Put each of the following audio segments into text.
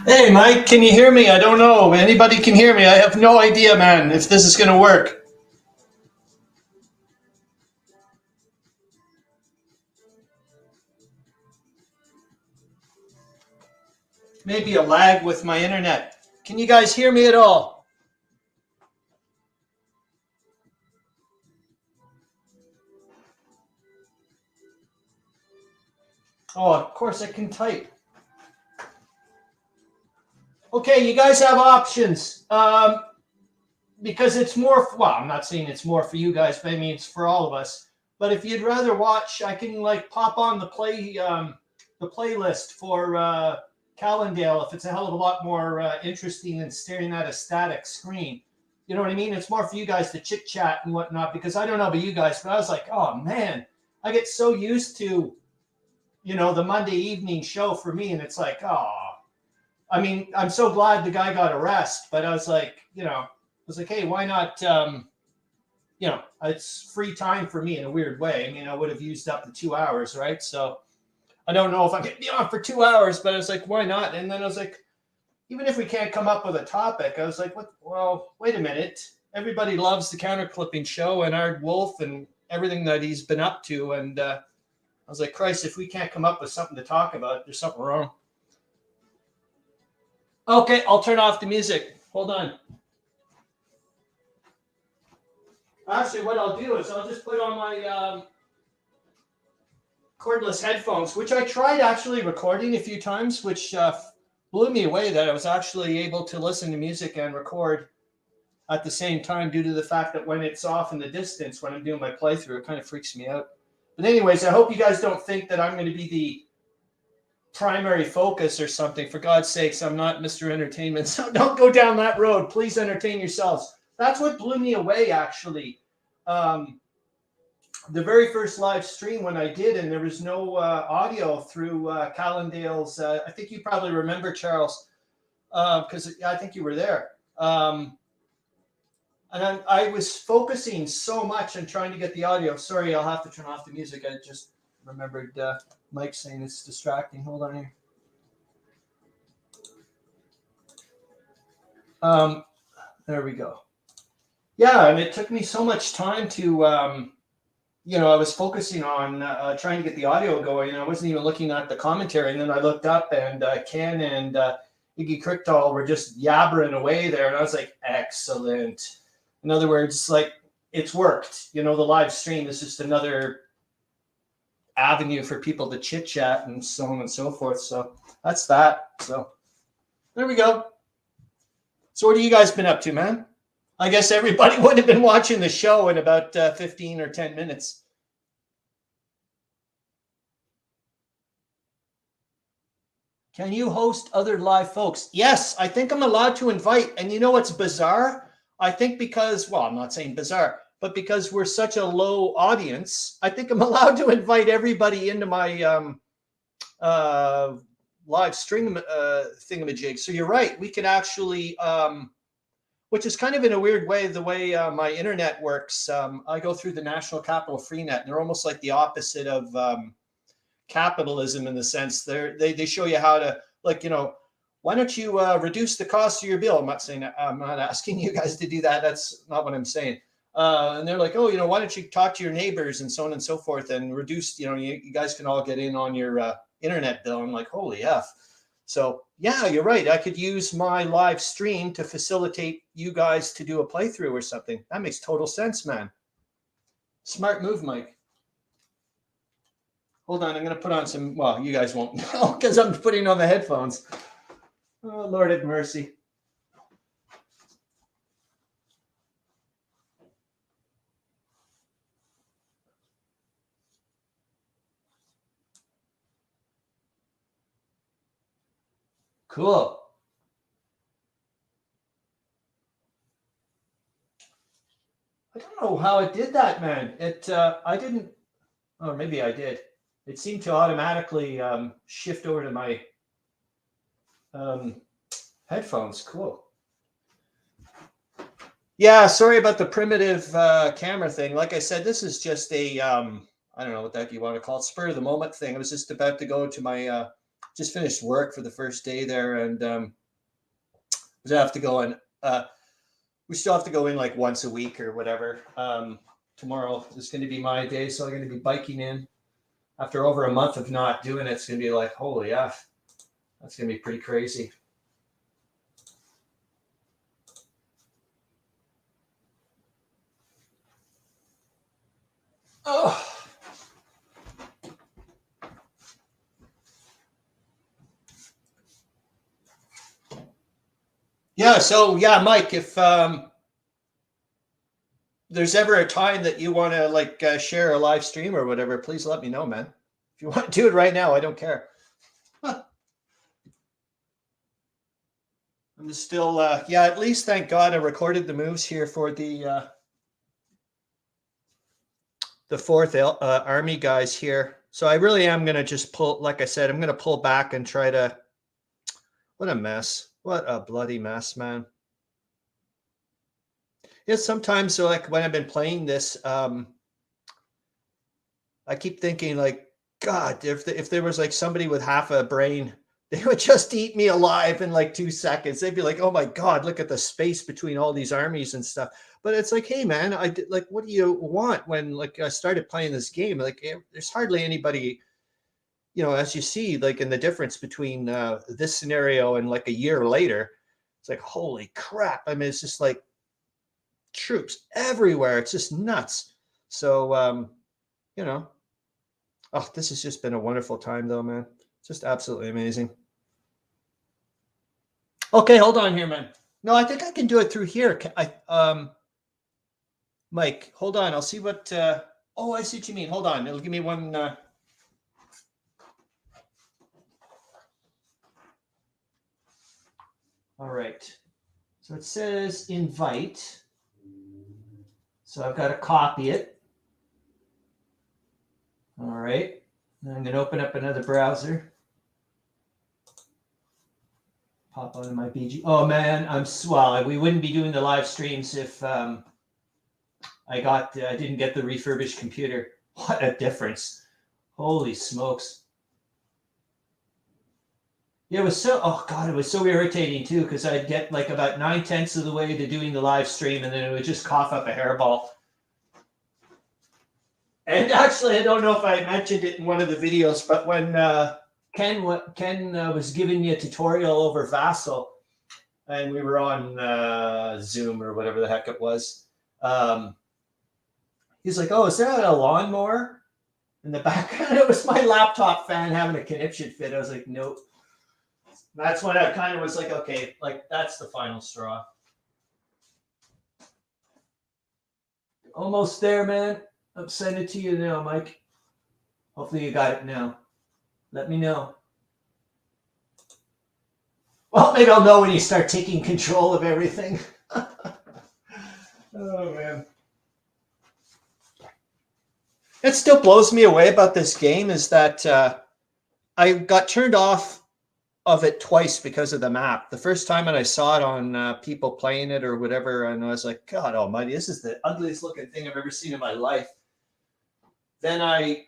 Hey, Mike, can you hear me? I don't know. Anybody can hear me? I have no idea, man, if this is going to work. Maybe a lag with my internet. Can you guys hear me at all? Oh, of course I can type. Okay, you guys have options. Because it's more, well, I'm not saying it's more for you guys, but I mean, it's for all of us. But if you'd rather watch, I can like pop on the playlist for Callendale if it's a hell of a lot more interesting than staring at a static screen. You know what I mean? It's more for you guys to chit chat and whatnot because I don't know about you guys, but I was like, oh man, I get so used to, the Monday evening show for me, and it's like, oh, I mean, I'm so glad the guy got arrested, but I was like, hey, why not? It's free time for me in a weird way. I mean, I would have used up the 2 hours, right? So I don't know if I'm going to be on for 2 hours, but I was like, why not? And then I was like, even if we can't come up with a topic, I was like, what? Well, wait a minute. Everybody loves the counterclipping show and Ardwulf and everything that he's been up to. And I was like, Christ, if we can't come up with something to talk about, there's something wrong. Okay, I'll turn off the music. Hold on. Actually, what I'll do is I'll just put on my cordless headphones, which I tried actually recording a few times, which blew me away that I was actually able to listen to music and record at the same time due to the fact that when it's off in the distance, when I'm doing my playthrough, it kind of freaks me out. But anyways, I hope you guys don't think that I'm going to be the primary focus or something. For God's sakes, I'm not Mr. Entertainment, so don't go down that road. Please entertain yourselves. That's what blew me away, actually. The very first live stream when I did, and there was no audio through Callendale's. I think you probably remember, Charles, because I think you were there. And I was focusing so much on trying to get the audio. Sorry, I'll have to turn off the music. I just remembered Mike saying it's distracting. Hold on here. There we go. Yeah, and it took me so much time to, I was focusing on trying to get the audio going. I wasn't even looking at the commentary. And then I looked up and Ken and Iggy Krickdahl were just yabbering away there. And I was like, excellent. In other words, like, it's worked. The live stream is just another avenue for people to chit chat and so on and so forth. So that's that. So there we go. So what have you guys been up to, man? I guess everybody would have been watching the show in about 15 or 10 minutes. Can you host other live folks? Yes, I think I'm allowed to invite. And you know what's bizarre? I think because, well, I'm not saying bizarre, but because we're such a low audience, I think I'm allowed to invite everybody into my live stream thingamajig. So you're right. We could actually... which is kind of in a weird way, the way my internet works. I go through the National Capital Freenet, and they're almost like the opposite of capitalism in the sense they show you how to, like, why don't you reduce the cost of your bill? I'm not asking you guys to do that. That's not what I'm saying. And they're like, oh, why don't you talk to your neighbors and so on and so forth and reduce, you guys can all get in on your internet bill. I'm like, holy F. So yeah, you're right. I could use my live stream to facilitate you guys to do a playthrough or something. That makes total sense, man. Smart move, Mike. Hold on, I'm going to put on some, well, you guys won't know because I'm putting on the headphones. Oh, Lord have mercy. Cool. I don't know how it did that, man. I didn't, or maybe I did. It seemed to automatically shift over to my headphones. Cool. Yeah, sorry about the primitive camera thing. Like I said, this is just a, I don't know what that you want to call it, spur of the moment thing. I was just about to go to my just finished work for the first day there, and we have to go in. We still have to go in like once a week or whatever. Tomorrow is going to be my day, so I'm going to be biking in. After over a month of not doing it, it's going to be like, holy F. That's going to be pretty crazy. Oh. Yeah, so yeah, Mike, if there's ever a time that you want to like share a live stream or whatever, please let me know, man. If you want to do it right now, I don't care. I'm still, yeah, at least thank God I recorded the moves here for the 4th Army guys here. So I really am going to just pull, like I said, I'm going to pull back and try to, what a mess. What a bloody mess, man. Yeah, sometimes so like when I've been playing this, I keep thinking like, God, if there was like somebody with half a brain, they would just eat me alive in like 2 seconds. They'd be like, oh my God, look at the space between all these armies and stuff. But it's like, hey man, I did, like, what do you want when like I started playing this game? Like there's hardly anybody, you know, as you see, like in the difference between this scenario and like a year later, it's like, holy crap. I mean, it's just like troops everywhere. It's just nuts. So, you know, oh, this has just been a wonderful time though, man. Just absolutely amazing. Okay, hold on here, man. No, I think I can do it through here. Mike, hold on. I'll see what, oh, I see what you mean. Hold on. It'll give me one, all right. So it says invite. So I've got to copy it. All right. Now I'm going to open up another browser. Pop on my BG. Oh man, well, we wouldn't be doing the live streams if I didn't get the refurbished computer. What a difference. Holy smokes. Yeah, it was so, oh God, it was so irritating too, because I'd get like about 9/10 of the way to doing the live stream and then it would just cough up a hairball. And actually, I don't know if I mentioned it in one of the videos, but when Ken was giving me a tutorial over Vassal, and we were on Zoom or whatever the heck it was, he's like, oh, is that a lawnmower in the background? It was my laptop fan having a conniption fit. I was like, nope. That's when I kind of was like, okay, like that's the final straw. Almost there, man. I'm sending it to you now, Mike. Hopefully you got it now. Let me know. Well, maybe I'll know when you start taking control of everything. Oh, man. It still blows me away about this game is that I got turned off of it twice because of the map. The first time when I saw it on people playing it or whatever, and I was like, God almighty, this is the ugliest looking thing I've ever seen in my life. Then I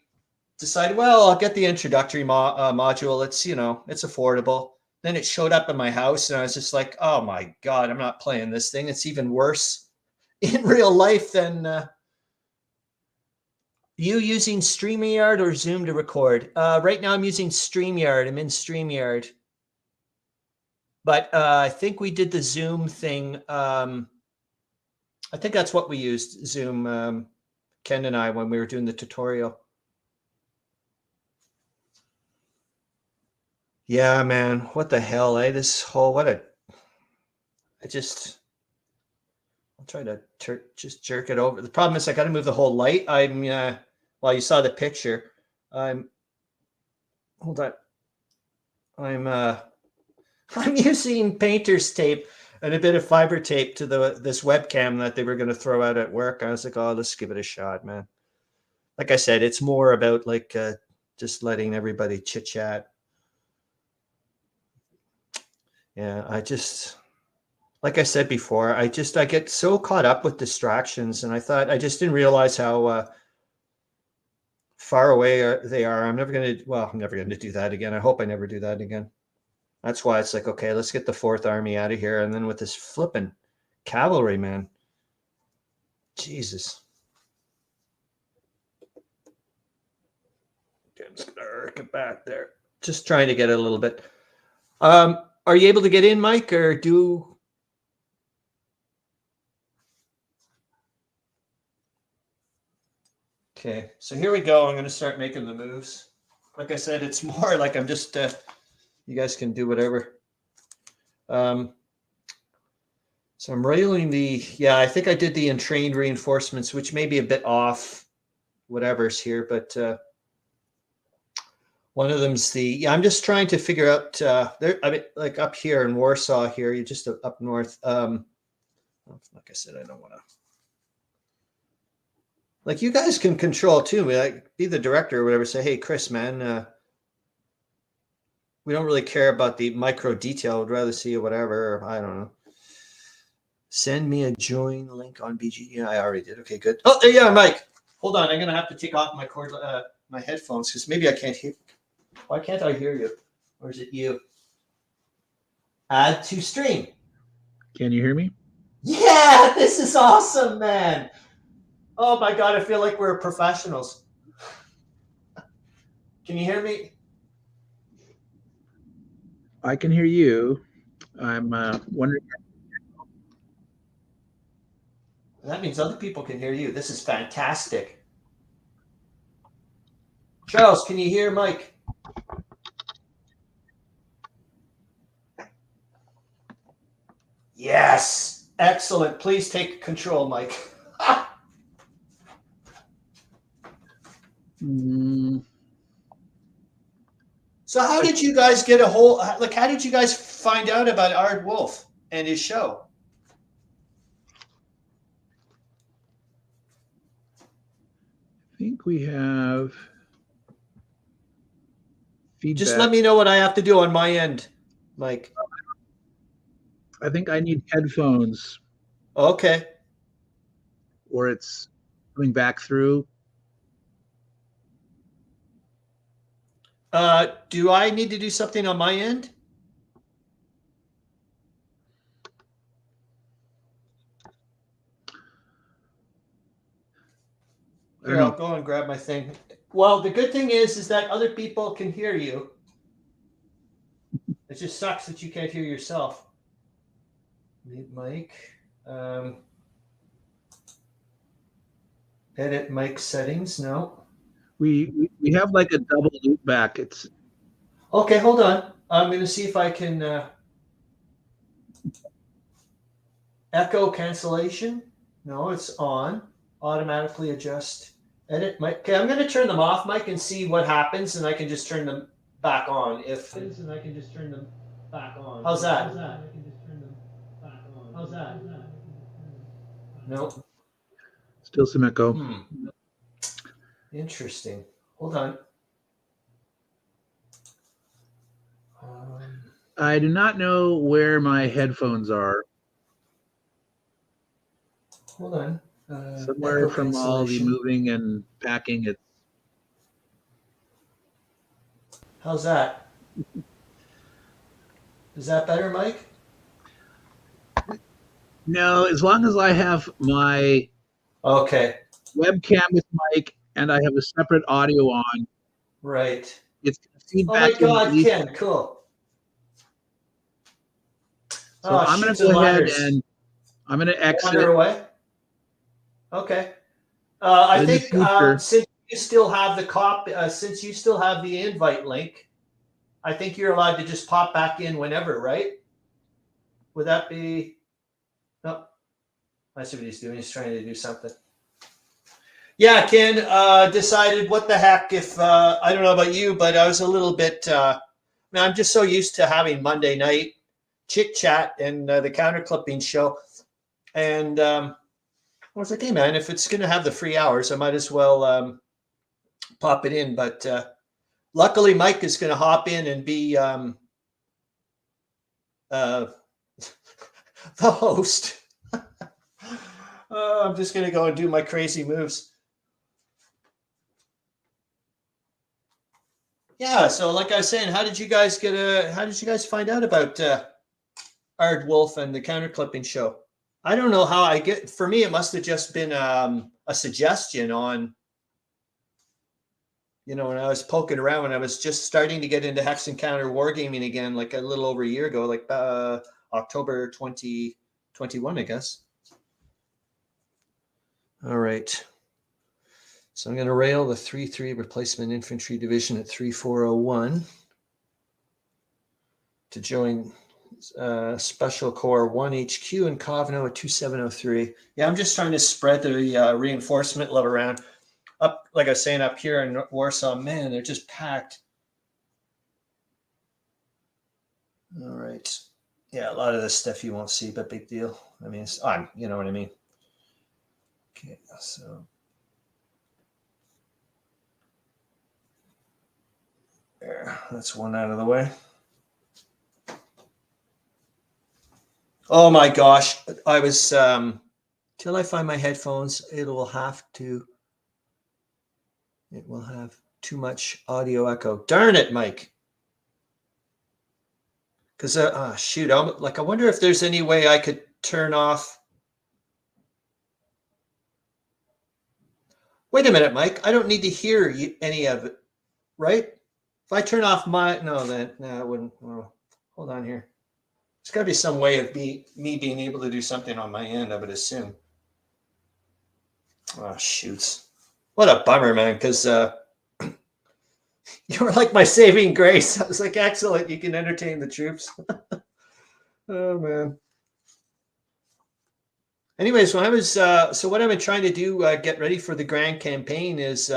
decided, well, I'll get the introductory module. It's, you know, it's affordable. Then it showed up in my house and I was just like, oh my God, I'm not playing this thing. It's even worse in real life than you using StreamYard or Zoom to record. Right now I'm using StreamYard. I'm in StreamYard. But I think we did the Zoom thing. I think that's what we used, Zoom, Ken and I, when we were doing the tutorial. Yeah, man. What the hell, eh? This whole, I'll try to just jerk it over. The problem is I got to move the whole light. Well, you saw the picture. Hold on. I'm using painter's tape and a bit of fiber tape to this webcam that they were going to throw out at work. I was like, oh, let's give it a shot, man. Like I said, it's more about like just letting everybody chit chat. Yeah, like I said before, I get so caught up with distractions, and I just didn't realize how far away they are. I'm never going to do that again. I hope I never do that again. That's why it's like, okay, let's get the Fourth Army out of here. And then with this flipping cavalry, man. Jesus. Okay, I'm just going to arc it back there. Just trying to get it a little bit. Are you able to get in, Mike, or do... Okay, so here we go. I'm going to start making the moves. Like I said, it's more like I'm just... you guys can do whatever. So I'm railing I think I did the entrained reinforcements, which may be a bit off whatever's here, but one of them's I'm just trying to figure out like up here in Warsaw here, you're just up north. Like I said, I don't want to, like, you guys can control too, like be the director or whatever, say, hey, Chris, man, we don't really care about the micro detail. We'd rather see whatever. I don't know. Send me a join link on BG. Yeah, I already did. Okay, good. Oh, there you are, Mike. Hold on. I'm going to have to take off my my headphones because maybe I can't hear. Why can't I hear you? Or is it you? Add to stream. Can you hear me? Yeah, this is awesome, man. Oh, my God. I feel like we're professionals. Can you hear me? I can hear you. I'm wondering. That means other people can hear you. This is fantastic. Charles, can you hear Mike? Yes. Excellent. Please take control, Mike. So how did you guys get how did you guys find out about Ardwulf and his show? I think we have feedback. Just let me know what I have to do on my end, Mike. I think I need headphones. Okay. Or it's coming back through. Do I need to do something on my end? Here, I'll go and grab my thing. Well, the good thing is that other people can hear you. It just sucks that you can't hear yourself. Mute mic. Edit mic settings. No. We have like a double loop back. It's okay. Hold on. I'm going to see if I can echo cancellation. No, it's on. Automatically adjust. Edit mic. Okay, I'm going to turn them off, Mike, and see what happens, and I can just turn them back on. How's that? How's that? Nope. Still some echo. Interesting. Hold on. I do not know where my headphones are. Hold on. Somewhere from all the moving and packing. It's. How's that? Is that better, Mike? No, as long as I have my webcam with mic and I have a separate audio on. Right. It's feedback. Oh my God, Ken, cool. So I'm going to go ahead and I'm going to exit. Away. Okay. I think since you still have the since you still have the invite link, I think you're allowed to just pop back in whenever, right? Would that be? No. I see what he's doing. He's trying to do something. Yeah, Ken decided what the heck if I don't know about you, but I was a little bit. I'm just so used to having Monday night chit chat and the counter clipping show, and I was like, hey man, if it's going to have the free hours, I might as well pop it in. But luckily, Mike is going to hop in and be the host. I'm just going to go and do my crazy moves. Yeah. So like I was saying, how did you guys find out about Ardwulf and the counterclipping show? I don't know how for me, it must have just been a suggestion on, when I was poking around, when I was just starting to get into Hex Encounter wargaming again, like a little over a year ago, like October 2021, I guess. All right. So I'm going to rail the 3-3 Replacement Infantry Division at 3401 to join Special Corps 1 HQ in Kovno at 2703. Yeah, I'm just trying to spread the reinforcement love around. Up, like I was saying, up here in Warsaw, man, they're just packed. All right. Yeah, a lot of this stuff you won't see, but big deal. I mean, you know what I mean. Okay, so there, that's one out of the way. Oh my gosh, I was till I find my headphones, it will have too much audio echo. Darn it, Mike. Because shoot, I wonder if there's any way I could turn off. Wait a minute, Mike. I don't need to hear any of it, right? If I turn off it wouldn't. Oh, hold on here. There's got to be some way of me being able to do something on my end, I would assume. Oh, shoots. What a bummer, man, because you were like my saving grace. I was like, excellent, you can entertain the troops. Oh, man. Anyways, when I was so what I've been trying to do, get ready for the grand campaign, is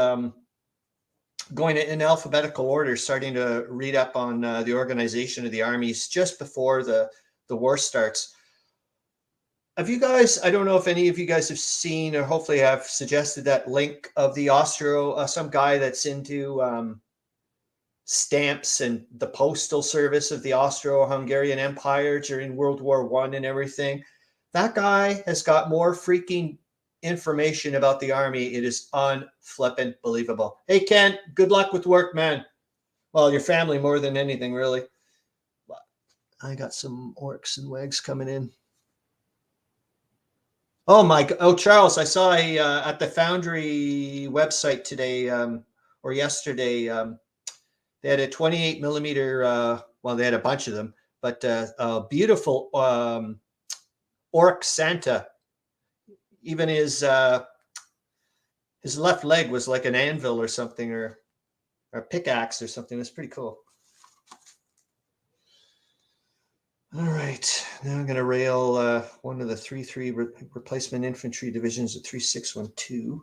going in alphabetical order, starting to read up on the organization of the armies just before the war starts. Have you guys, I don't know if any of you guys have seen, or hopefully have suggested that link of the some guy that's into stamps and the postal service of the Austro-Hungarian Empire during World War I and everything. That guy has got more freaking information about the army. It is unflippin' believable. Hey, Ken, good luck with work, man. Well, your family more than anything, really. I got some orcs and wags coming in. Oh, Charles, I saw at the Foundry website today or yesterday, they had a 28 millimeter, well, they had a bunch of them, but a beautiful orc Santa. Even his left leg was like an anvil or something, or a pickaxe or something. That's pretty cool. All right, now I'm going to rail one of the 3-3 replacement infantry divisions at 3612.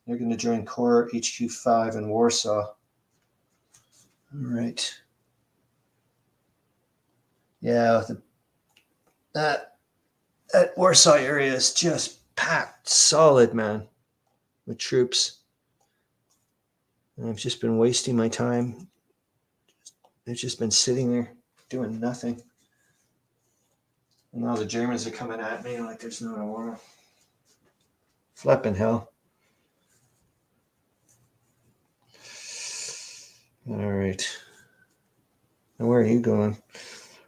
They're going to join Corps HQ 5 in Warsaw. All right. Yeah, that Warsaw area is just packed solid, man, with troops. And I've just been wasting my time. They've just been sitting there doing nothing. And now the Germans are coming at me like there's no tomorrow. Flipping hell. All right. And where are you going?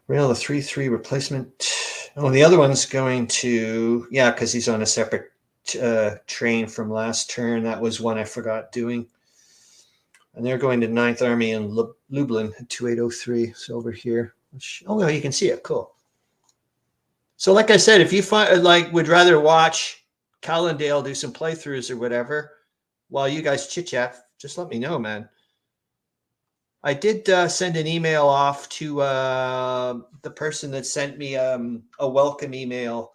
Rail the 3-3 replacement. Oh, the other one's going to, yeah, because he's on a separate train from last turn. That was one I forgot doing. And they're going to 9th Army in Lublin at 2803. So over here. Oh, well, you can see it. Cool. So like I said, if you would rather watch Callendale do some playthroughs or whatever while you guys chit-chat, just let me know, man. I did send an email off to the person that sent me a welcome email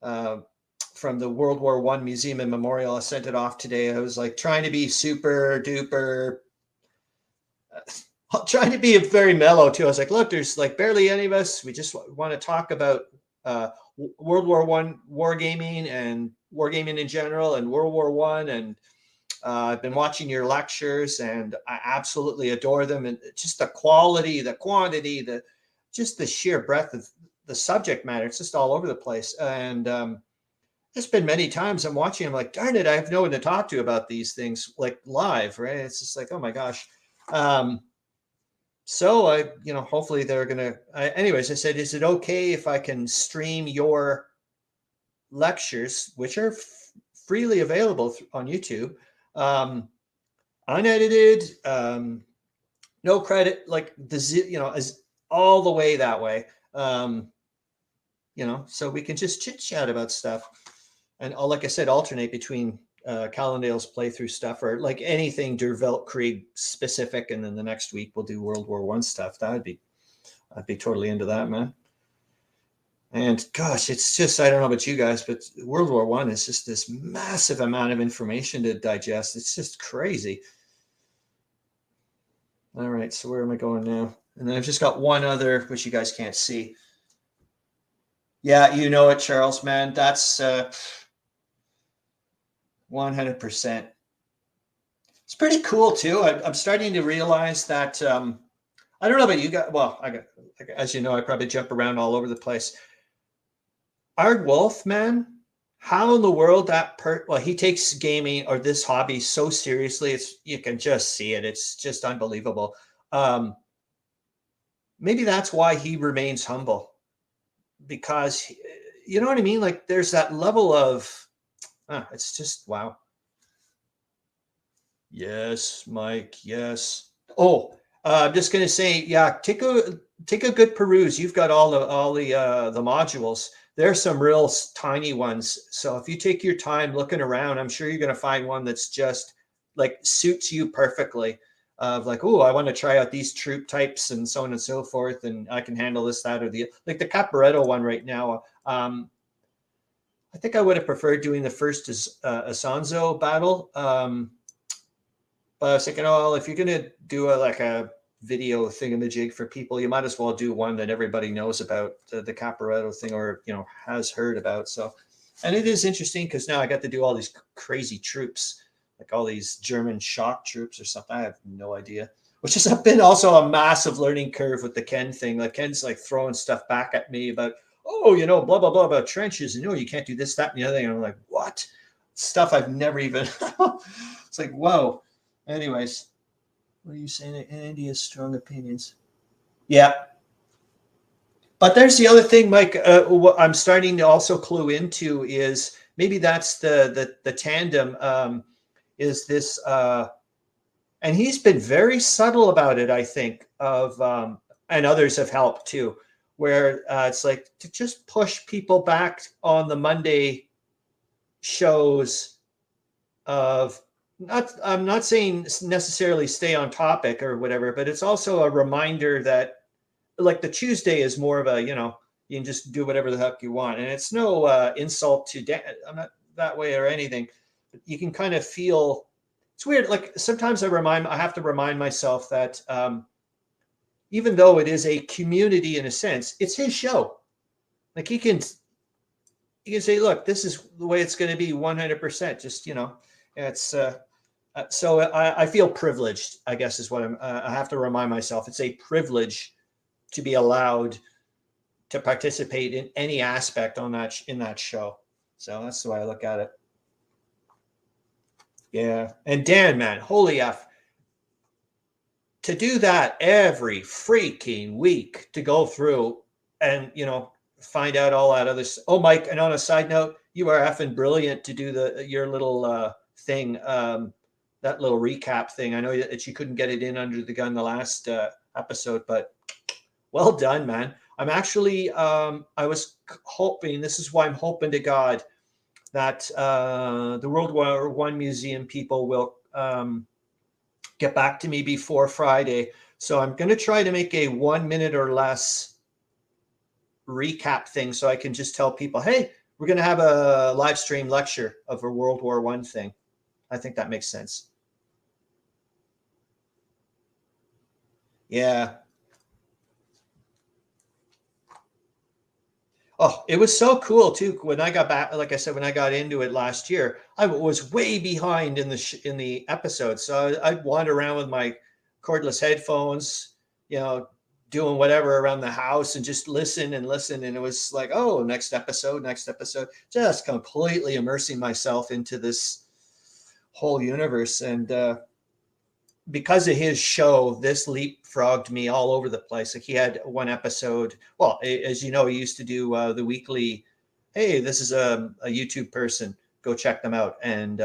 from the World War I Museum and Memorial. I sent it off today. I was like trying to be super duper, trying to be very mellow too. I was like, look, there's like barely any of us. We just want to talk about World War I wargaming and wargaming in general and World War I. And I've been watching your lectures and I absolutely adore them. And just the quality, the quantity, just the sheer breadth of the subject matter. It's just all over the place. And there's been many times I'm watching, I'm like, darn it, I have no one to talk to about these things like live, right? It's just like, oh my gosh. so I, hopefully they're gonna. Anyways, I said, is it okay if I can stream your lectures, which are freely available on YouTube, unedited, no credit, like as all the way that way, so we can just chit chat about stuff, and like I said, alternate between Callendale's playthrough stuff or like anything Dervelt Krieg specific, and then the next week we'll do World War I stuff. I'd be totally into that, man. And gosh, it's just, I don't know about you guys, but World War I is just this massive amount of information to digest. It's just crazy. All right, so where am I going now? And then I've just got one other, which you guys can't see. Yeah, you know it, Charles, man. That's 100%. It's pretty cool too. I'm starting to realize that I don't know about you guys. Well, as you know, I probably jump around all over the place. Ardwulf, man, how in the world he takes gaming or this hobby so seriously. You can just see it. It's just unbelievable. Maybe that's why he remains humble, because you know what I mean? Like there's that level of, it's just, wow. Yes, Mike. Yes. Oh, I'm just going to say, yeah, take a good peruse. You've got all the modules. There's some real tiny ones. So if you take your time looking around, I'm sure you're going to find one that's just like suits you perfectly. Of like, oh, I want to try out these troop types and so on and so forth, and I can handle this, that, or the like. The Caporetto one right now. I think I would have preferred doing the first Asanzo battle. But I was thinking, oh, well, if you're going to do a video thingamajig for people, you might as well do one that everybody knows about, the Caporetto thing, or has heard about. So, and it is interesting because now I got to do all these crazy troops, like all these German shock troops or something. I have no idea. Which has been also a massive learning curve with the Ken thing. Like Ken's like throwing stuff back at me about, oh, blah blah blah about trenches, and you can't do this, that, and the other thing. And I'm like, what? Stuff I've never even. It's like, whoa. Anyways, what are you saying? Andy has strong opinions. Yeah. But there's the other thing, Mike, what I'm starting to also clue into is maybe that's the tandem, is this, and he's been very subtle about it, I think, and others have helped too, where it's like to just push people back on the Monday shows of, I'm not saying necessarily stay on topic or whatever, but it's also a reminder that like the Tuesday is more of a, you can just do whatever the heck you want. And it's no insult to Dan. I'm not that way or anything, but you can kind of feel it's weird. Like sometimes I have to remind myself that even though it is a community in a sense, it's his show. Like he can say, look, this is the way it's going to be 100%. Just, it's so I feel privileged, I guess is what I have to remind myself. It's a privilege to be allowed to participate in any aspect in that show. So that's the way I look at it. Yeah. And Dan, man, holy F. To do that every freaking week, to go through and, find out all that other. Oh, Mike, and on a side note, you are effing brilliant to do your little thing, that little recap thing. I know that you couldn't get it in under the gun the last episode, but well done, man. I'm actually, I was hoping, this is why I'm hoping to God that the World War I Museum people will get back to me before Friday. So I'm going to try to make a 1 minute or less recap thing so I can just tell people, hey, we're going to have a live stream lecture of a World War I thing. I think that makes sense. Yeah. Oh, it was so cool too. When I got back, like I said, when I got into it last year, I was way behind in the episode. So I'd wander around with my cordless headphones, doing whatever around the house and just listen. And it was like, oh, next episode, just completely immersing myself into this whole universe. And because of his show, this leapfrogged me all over the place. Like he had one episode. Well, as you know, he used to do the weekly. Hey, this is a YouTube person. Go check them out. And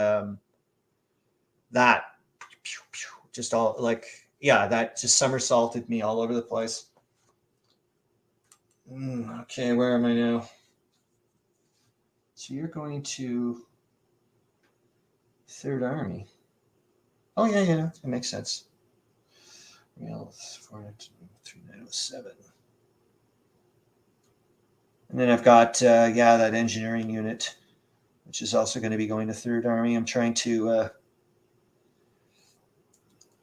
that just all like, yeah, that just somersaulted me all over the place. Okay, where am I now? So you're going to Third Army. Oh, yeah, it makes sense. Real 3907. And then I've got, that engineering unit, which is also going to be going to Third Army. I'm trying to, well,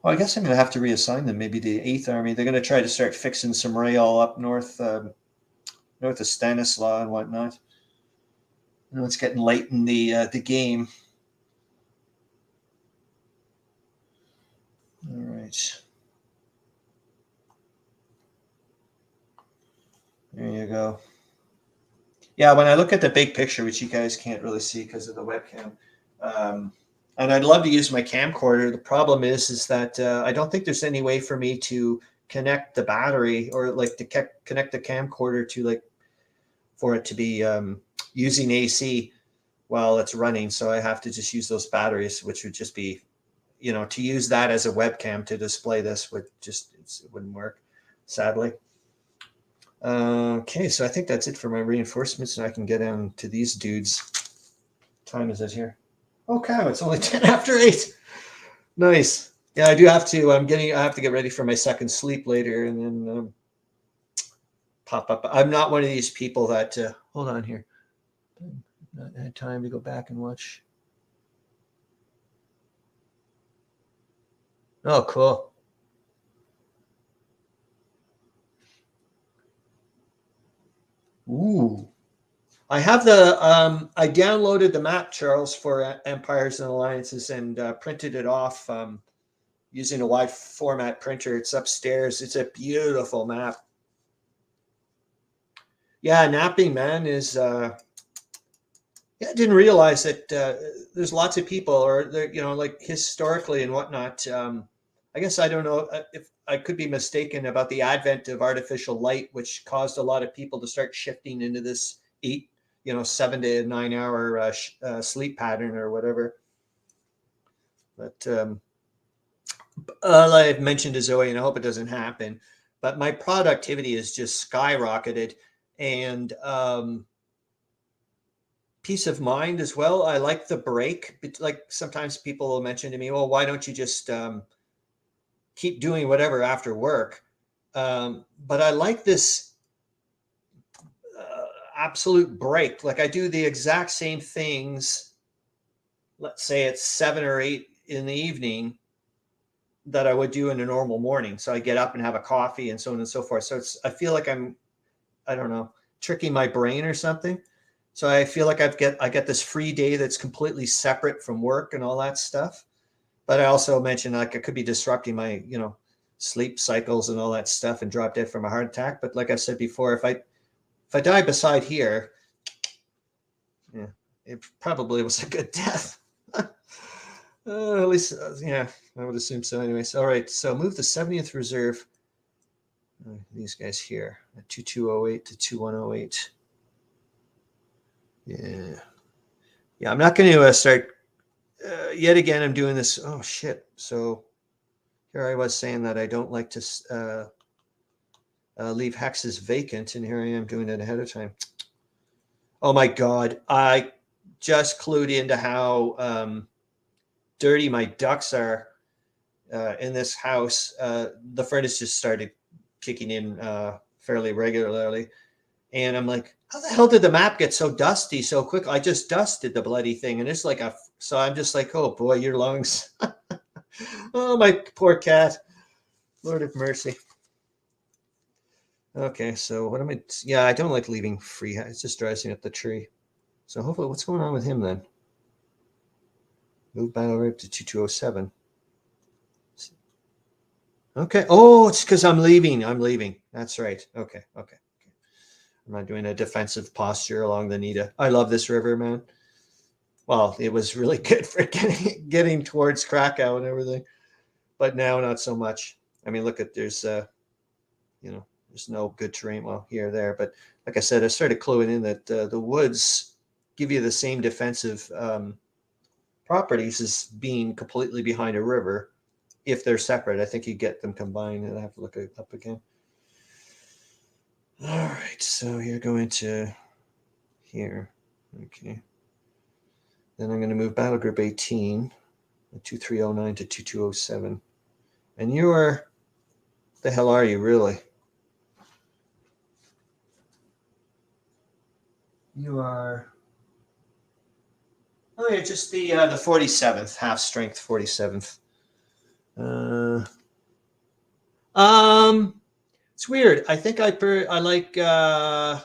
I guess I'm going to have to reassign them, maybe the 8th Army. They're going to try to start fixing some rail up north of Stanislaus and whatnot. I know it's getting late in the game. All right. There you go. Yeah, when I look at the big picture, which you guys can't really see because of the webcam, and I'd love to use my camcorder. The problem is that I don't think there's any way for me to connect the battery or like to connect the camcorder to like for it to be using AC while it's running. So I have to just use those batteries, which would just be, to use that as a webcam to display this would just, it wouldn't work, sadly. Okay, so I think that's it for my reinforcements, and I can get down to these dudes. What time is it here? Oh cow, it's only 10 after 8. Nice. Yeah, I do have to. I have to get ready for my second sleep later, and then pop up. I'm not one of these people that. Hold on here. I've not had time to go back and watch. Oh, cool. Ooh. I have I downloaded the map, Charles, for Empires and Alliances and printed it off using a wide format printer. It's upstairs. It's a beautiful map. Yeah, napping, man, is, I didn't realize that there's lots of people or, like historically and whatnot. I guess I don't know if I could be mistaken about the advent of artificial light, which caused a lot of people to start shifting into this 7 to 9 hour sleep pattern or whatever. But I've mentioned to Zoe, and I hope it doesn't happen, but my productivity has just skyrocketed, and peace of mind as well. I like the break. Like sometimes people will mention to me, well, why don't you just keep doing whatever after work? But I like this absolute break. Like I do the exact same things. Let's say it's 7 or 8 in the evening that I would do in a normal morning. So I get up and have a coffee and so on and so forth. So I feel like I don't know, tricking my brain or something. So I feel like I get this free day that's completely separate from work and all that stuff. But I also mentioned like I could be disrupting my, sleep cycles and all that stuff and drop dead from a heart attack. But like I said before, if I die beside here, yeah, it probably was a good death. At least, I would assume so. Anyways, all right. So move the 70th Reserve. These guys here, 2208 to 2108. Yeah. I'm not going to start. Yet again, I'm doing this. Oh shit! So here I was saying that I don't like to leave hexes vacant, and here I am doing it ahead of time. Oh my god! I just clued into how dirty my ducts are in this house. The furnace just started kicking in fairly regularly, and I'm like, how the hell did the map get so dusty so quick? I just dusted the bloody thing, and it's like so I'm just like, oh boy, your lungs. Oh, my poor cat. Lord of mercy. Okay, so what am I? Yeah, I don't like leaving free. It just drives me up the tree. So hopefully, what's going on with him then? Move battle rate to 2207. Okay. Oh, it's because I'm leaving. That's right. Okay. I'm not doing a defensive posture along the Nita. I love this river, man. Well, it was really good for getting towards Krakow and everything. but now not so much. I mean, look at there's there's no good terrain. Well, here, there, but like I said, I started cluing in that the woods give you the same defensive properties as being completely behind a river. If they're separate, I think you get them combined, and I have to look it up again. All right, so you're going to here. Okay. Then I'm going to move battle group 18, 2309 to 2207. And you are, the hell are you really? You are, oh, you're just the 47th, half strength 47th. It's weird. I think I like. I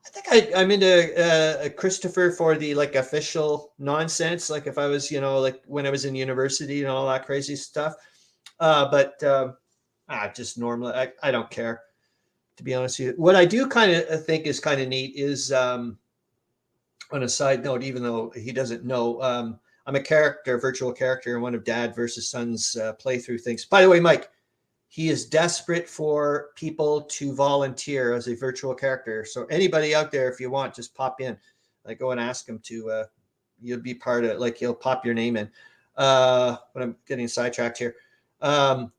think I'm into Christopher for the like official nonsense. Like if I was, like when I was in university and all that crazy stuff. But just normally, I don't care, to be honest with you. What I do kind of think is kind of neat is, on a side note, even though he doesn't know, I'm a virtual character in one of Dad versus Son's playthrough things. By the way, Mike, he is desperate for people to volunteer as a virtual character. So anybody out there, if you want, just pop in. Like, go and ask him to, you'll be part of, like, he'll pop your name in. But I'm getting sidetracked here. The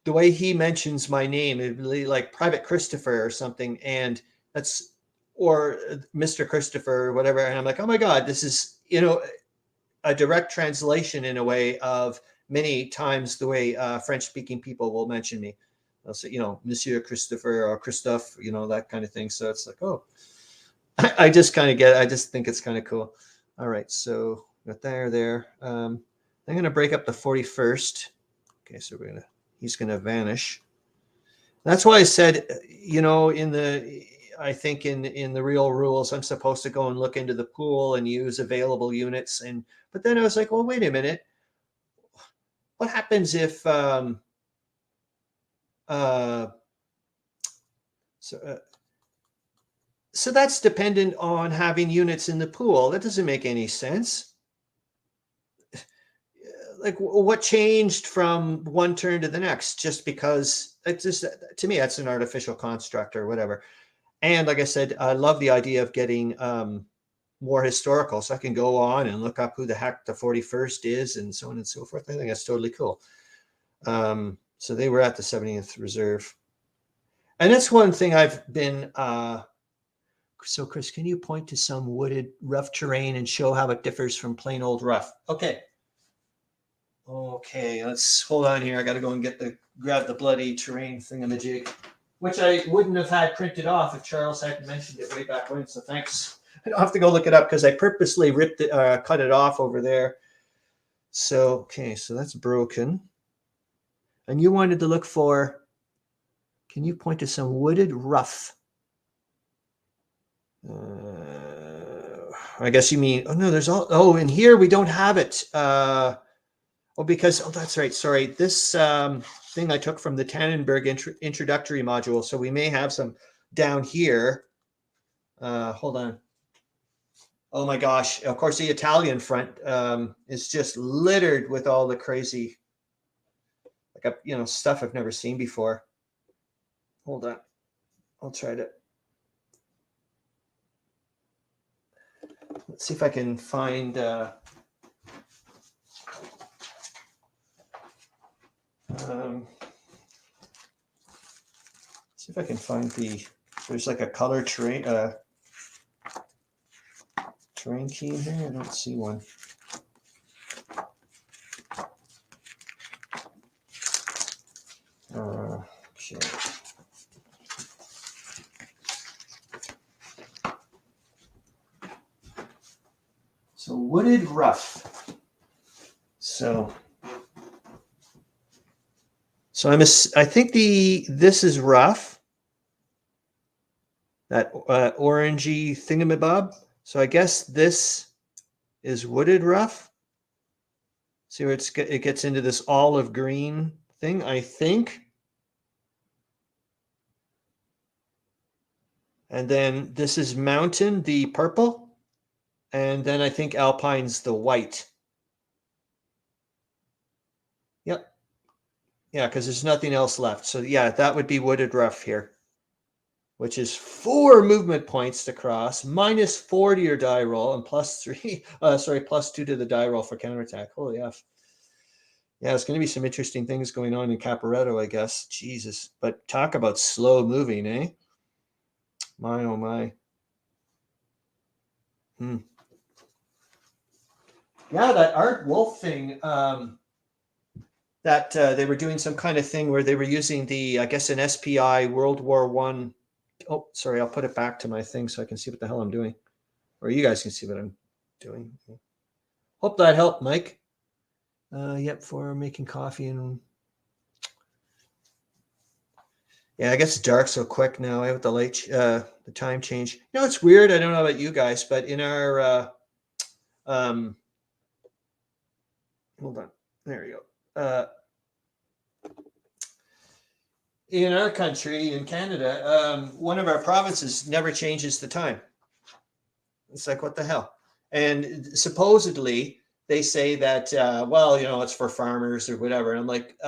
way he mentions my name, it'd be like Private Christopher or something. And that's, or Mr. Christopher or whatever. And I'm like, oh my God, this is, a direct translation in a way of many times the way French-speaking people will mention me. They'll say, Monsieur Christopher or Christophe, that kind of thing. So it's like, oh, I just kind of get it. I just think it's kind of cool. All right, so got there. I'm going to break up the 41st. Okay, so he's going to vanish. That's why I said, I think in the real rules, I'm supposed to go and look into the pool and use available units. But then I was like, well, wait a minute. What happens if so that's dependent on having units in the pool? That doesn't make any sense. Like, what changed from one turn to the next? Just because it's just, to me, that's an artificial construct or whatever. And like I said, I love the idea of getting more historical, so I can go on and look up who the heck the 41st is and so on and so forth. I think that's totally cool. So they were at the 70th Reserve. And that's one thing I've been, so Chris, can you point to some wooded rough terrain and show how it differs from plain old rough? Okay, let's hold on here. I got to go and grab the bloody terrain thingamajig, which I wouldn't have had printed off if Charles hadn't mentioned it way back when, so thanks. I don't have to go look it up because I purposely cut it off over there. So, okay, so that's broken. And you wanted to look for, can you point to some wooded rough? I guess you mean, in here we don't have it. Because that's right. Sorry. This thing I took from the Tannenberg introductory module. So we may have some down here. Hold on. Oh my gosh. Of course, the Italian front is just littered with all the crazy, stuff I've never seen before. Hold on. I'll try to. Let's see if I can find. See if I can find there's like a color terrain key in here. I don't see one. Okay. So wooded rough. So I think this is rough. That orangey thingamabob. So I guess this is wooded rough. See where it gets into this olive green thing, I think. And then this is mountain, the purple. And then I think alpine's the white. Yeah, because there's nothing else left. So yeah, that would be Wooded Rough here, which is 4 movement points to cross, -4 to your die roll, and +3, +2 to the die roll for counterattack. Holy F. Yeah, it's going to be some interesting things going on in Caporetto, I guess. Jesus. But talk about slow moving, eh? My, oh my. Yeah, that Ardwulf thing, that they were doing some kind of thing where they were using the, I guess, an SPI World War One. Oh, sorry, I'll put it back to my thing so I can see what the hell I'm doing. Or you guys can see what I'm doing. Hope that helped, Mike. Yep, for making coffee and yeah, I guess it's dark so quick now with the late the time change. You know, it's weird. I don't know about you guys, but in our hold on, there we go. In our country, in Canada, one of our provinces never changes the time. It's like, what the hell? And supposedly they say that, well, you know, it's for farmers or whatever. And I'm like,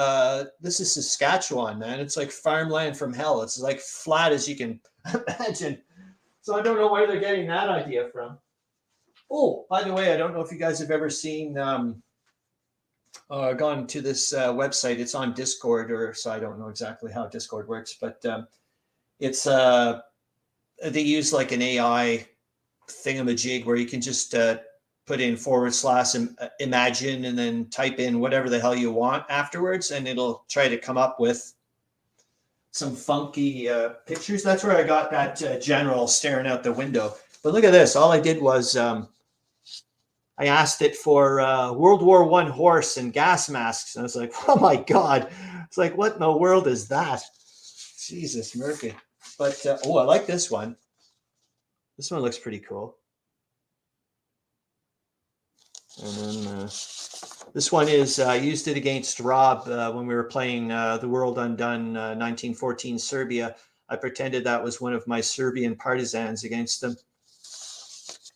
this is Saskatchewan, man. It's like farmland from hell. It's like flat as you can imagine. So I don't know where they're getting that idea from. Oh, by the way, I don't know if you guys have ever seen, gone to this website. It's on Discord, or so I don't know exactly how Discord works, but it's they use like an AI thingamajig where you can just put in / imagine and then type in whatever the hell you want afterwards, and it'll try to come up with some funky pictures. That's where I got that general staring out the window. But look at this. All I did was I asked it for World War I horse and gas masks. And I was like, oh my God. It's like, what in the world is that? Jesus, Murphy. But, oh, I like this one. This one looks pretty cool. And then this one is, I used it against Rob when we were playing The World Undone 1914 Serbia. I pretended that was one of my Serbian partisans against them.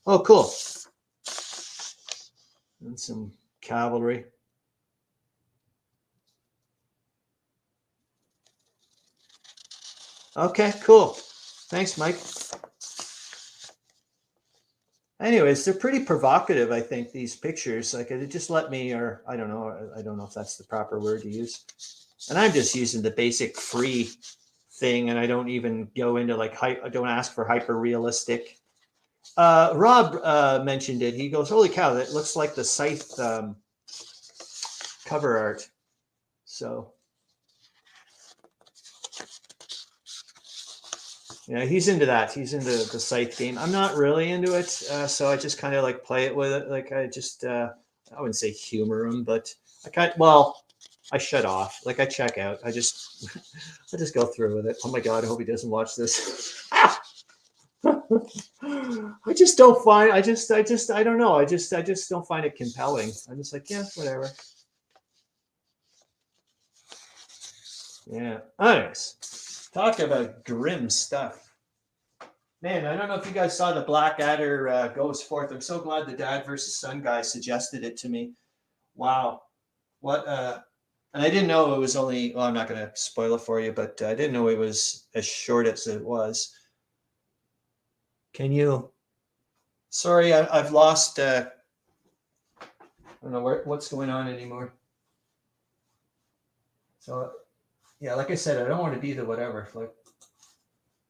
Oh, cool. And some cavalry. Okay, cool. Thanks, Mike. Anyways, they're pretty provocative, I think, these pictures. Like, it just let me, or I don't know if that's the proper word to use. And I'm just using the basic free thing, and I don't even go into like, I don't ask for hyper realistic. Rob mentioned it. He goes, holy cow, that looks like the Scythe cover art. So yeah, he's into that. He's into the Scythe game. I'm not really into it, so I just kind of like play it with it. Like I just, I wouldn't say humor him, but I shut off. Like I check out. I just go through with it. Oh my God, I hope he doesn't watch this. I just don't find. I don't know. I just don't find it compelling. I'm just like, yeah, whatever. Yeah. Anyways, talk about grim stuff. Man, I don't know if you guys saw the Blackadder goes forth. I'm so glad the Dad versus Son guy suggested it to me. Wow. What and I didn't know it was only, well, I'm not going to spoil it for you, but I didn't know it was as short as it was. Can you? Sorry, I've lost. I don't know what's going on anymore. So, yeah, like I said, I don't want to be the whatever. Like,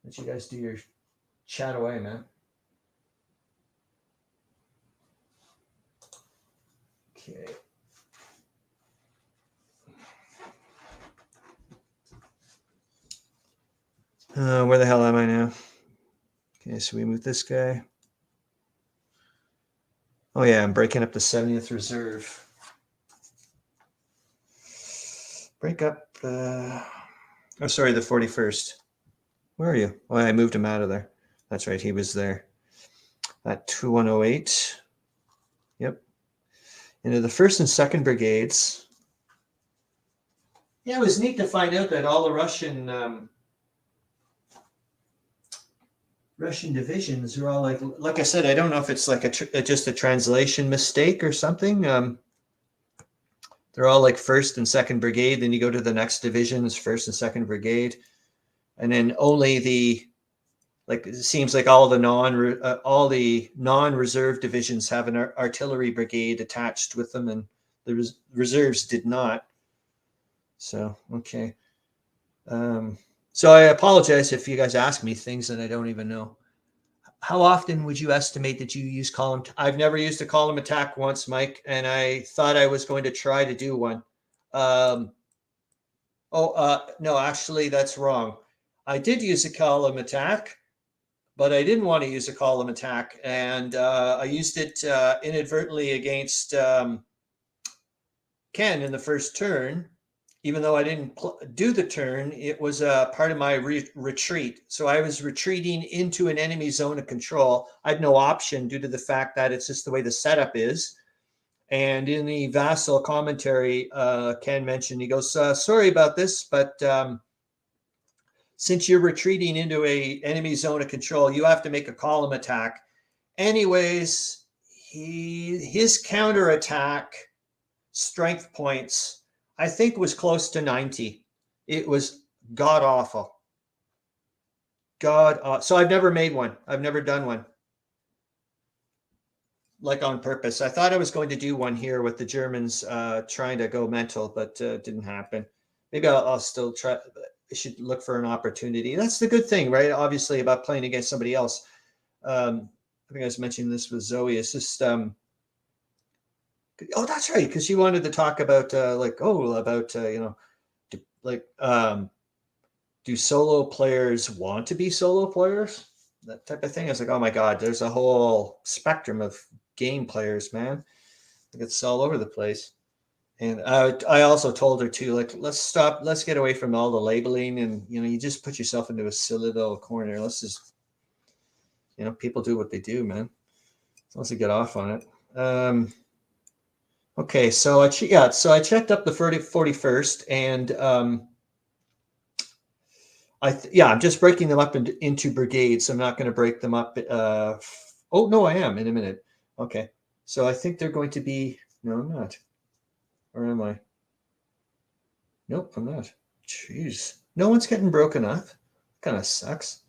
let you guys do your chat away, man. Okay. Where the hell am I now? Okay, so we move this guy. Oh yeah, I'm breaking up the 70th reserve. Break up. Oh, sorry, the 41st. Where are you? Oh, I moved him out of there. That's right, he was there. At 2108. Yep. Into the 1st and 2nd Brigades. Yeah, it was neat to find out that all the Russian divisions are all like I said, I don't know if it's like just a translation mistake or something. They're all like 1st and 2nd Brigade. Then you go to the next divisions, 1st and 2nd Brigade. And then only the, like, it seems like all the non-reserve divisions have an artillery brigade attached with them, and the reserves did not. So, okay. So I apologize if you guys ask me things that I don't even know. How often would you estimate that you use column? I've never used a column attack once, Mike, and I thought I was going to try to do one. No, actually, that's wrong. I did use a column attack, but I didn't want to use a column attack, and I used it inadvertently against Ken in the first turn. Even though I didn't do the turn, it was part of my retreat. So I was retreating into an enemy zone of control. I had no option due to the fact that it's just the way the setup is. And in the vassal commentary, Ken mentioned, he goes, sorry about this, but since you're retreating into a enemy zone of control, you have to make a column attack. Anyways, his counterattack strength points, I think, was close to 90. It was god awful. So I've never made one. I've never done one, like, on purpose. I thought I was going to do one here with the Germans trying to go mental, but didn't happen. Maybe I'll still try. I should look for an opportunity. That's the good thing, right? Obviously, about playing against somebody else. I think I was mentioning this with Zoe. It's just, oh, that's right, because she wanted to talk about do solo players want to be solo players? That type of thing. I was like, oh my God, there's a whole spectrum of game players, man. Like, it's all over the place. And I also told her too, like, let's get away from all the labeling, and you just put yourself into a silly little corner. Let's just, people do what they do, man. Let's get off on it. Okay, so I checked up the 41st, and I'm just breaking them up into brigades. I'm not going to break them up. Oh no, I am in a minute. Okay, so I think they're going to be. No, I'm not. Or am I? Nope, I'm not. Jeez, no one's getting broken up. Kind of sucks.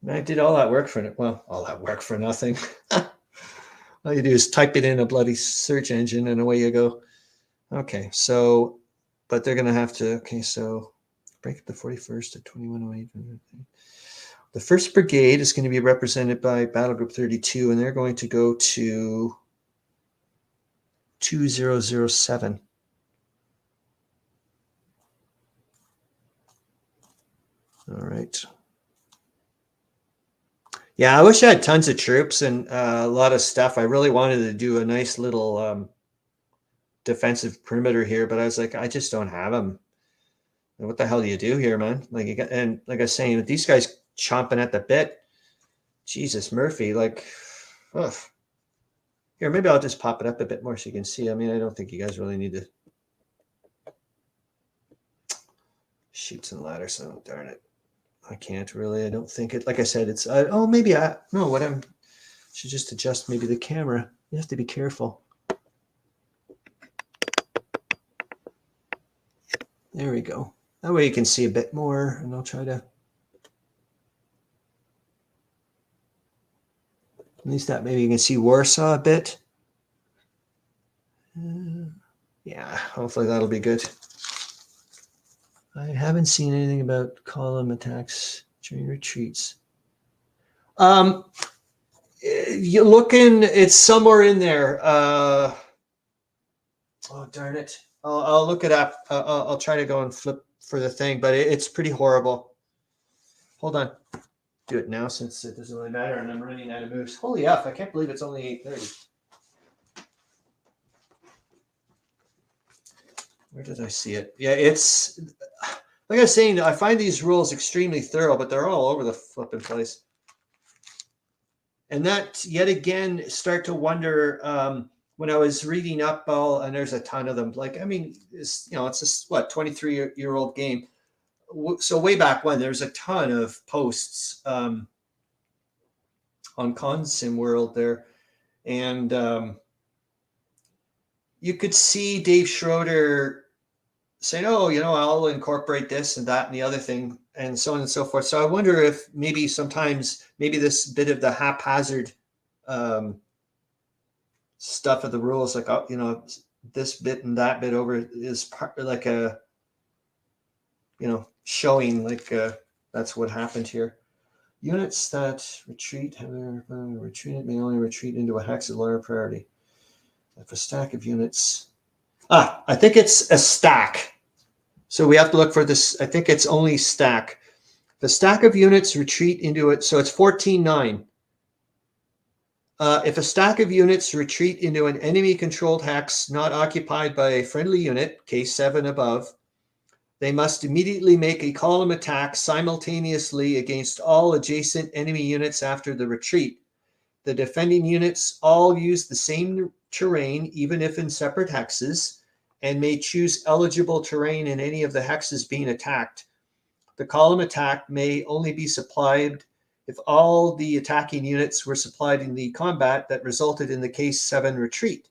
I did all that work for all that work for nothing. All you do is type it in a bloody search engine, and away you go. Okay, so, but they're going to have to. Okay, so break up the 41st at 2108. The 1st Brigade is going to be represented by Battle Group 32, and they're going to go to 2007. All right. Yeah, I wish I had tons of troops and a lot of stuff. I really wanted to do a nice little defensive perimeter here, but I was like, I just don't have them. What the hell do you do here, man? Like, and like I was saying, with these guys chomping at the bit, Jesus, Murphy, like, ugh. Here, maybe I'll just pop it up a bit more so you can see. I mean, I don't think you guys really need to. Shoots and ladders, so darn it. I can't really. I don't think it. Like I said, it's. Maybe I. No, what I'm. Should just adjust maybe the camera. You have to be careful. There we go. That way you can see a bit more, and I'll try to. At least that maybe you can see Warsaw a bit. Yeah, hopefully that'll be good. I haven't seen anything about column attacks during retreats. You're looking, it's somewhere in there. Oh, darn it. I'll look it up. I'll try to go and flip for the thing, but it's pretty horrible. Hold on. Do it now since it doesn't really matter, and I'm running out of moves. Holy F, I can't believe it's only 8:30. Where did I see it? Yeah, it's, like I was saying, I find these rules extremely thorough, but they're all over the flipping place. And that, yet again, start to wonder, when I was reading up and there's a ton of them, like, I mean, it's this, 23-year-old game. So way back when, there's a ton of posts on ConSim World there. And you could see Dave Schroeder saying, oh, I'll incorporate this and that and the other thing and so on and so forth. So I wonder if maybe sometimes this bit of the haphazard stuff of the rules, like, this bit and that bit over is part, like a, showing like that's what happened here. Units that retreat have retreated may only retreat into a hex of lower priority. If a stack of units, I think it's a stack. So we have to look for this. I think it's only stack. The stack of units retreat into it. So it's 14-9. If a stack of units retreat into an enemy-controlled hex not occupied by a friendly unit, case 7 above, they must immediately make a column attack simultaneously against all adjacent enemy units after the retreat. The defending units all use the same terrain, even if in separate hexes, and may choose eligible terrain in any of the hexes being attacked. The column attack may only be supplied if all the attacking units were supplied in the combat that resulted in the case 7 retreat.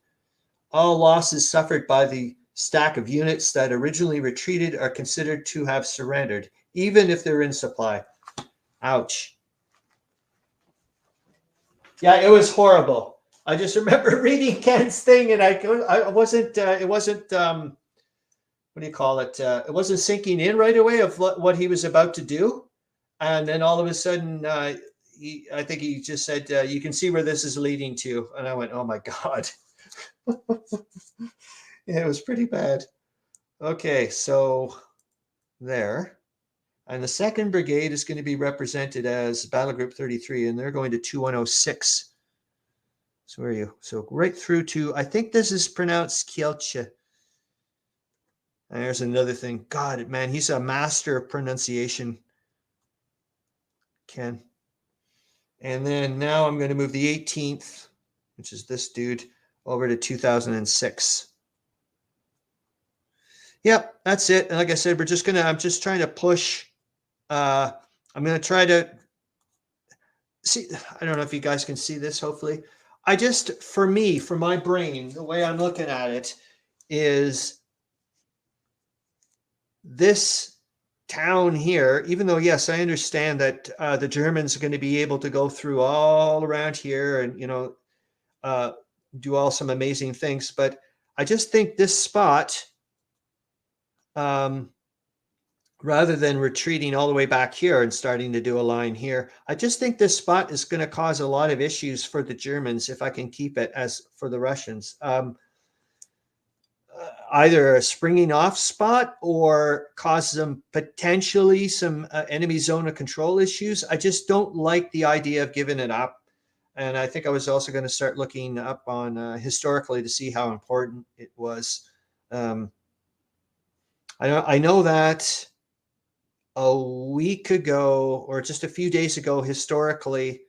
All losses suffered by the stack of units that originally retreated are considered to have surrendered, even if they're in supply. Ouch. Yeah, it was horrible. I just remember reading Ken's thing, and I wasn't. It wasn't. What do you call it? It wasn't sinking in right away of what he was about to do, and then all of a sudden, I think he just said, "You can see where this is leading to," and I went, "Oh my God." Yeah, it was pretty bad. Okay, so there. And the 2nd Brigade is going to be represented as Battle Group 33, and they're going to 2106. So where are you? So right through to, I think this is pronounced Kielce. And there's another thing. God, man, he's a master of pronunciation, Ken. And then now I'm going to move the 18th, which is this dude, over to 2006. Yep, that's it. And like I said, I'm just trying to push. I'm going to try to see. I don't know if you guys can see this, hopefully. For my brain, the way I'm looking at it is this town here, even though, yes, I understand that the Germans are going to be able to go through all around here and, do all some amazing things. But I just think this spot, rather than retreating all the way back here and starting to do a line here, I just think this spot is going to cause a lot of issues for the Germans if I can keep it as for the Russians. Either a springing off spot or cause them potentially some enemy zone of control issues. I just don't like the idea of giving it up. And I think I was also going to start looking up on historically to see how important it was. I know that a week ago or just a few days ago, historically,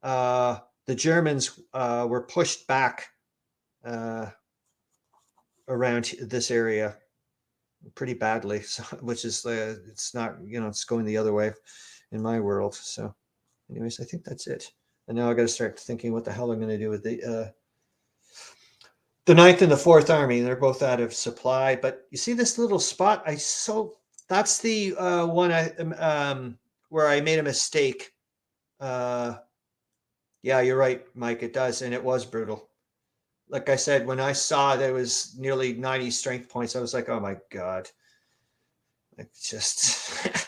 the Germans were pushed back around this area pretty badly, so, which is it's not, it's going the other way in my world. So anyways, I think that's it. And now I got to start thinking what the hell I'm going to do with the 9th and the 4th Army. They're both out of supply, but you see this little spot? That's the one where I made a mistake. Yeah, you're right, Mike. It does, and it was brutal. Like I said, when I saw there was nearly 90 strength points, I was like, oh my God. It's just,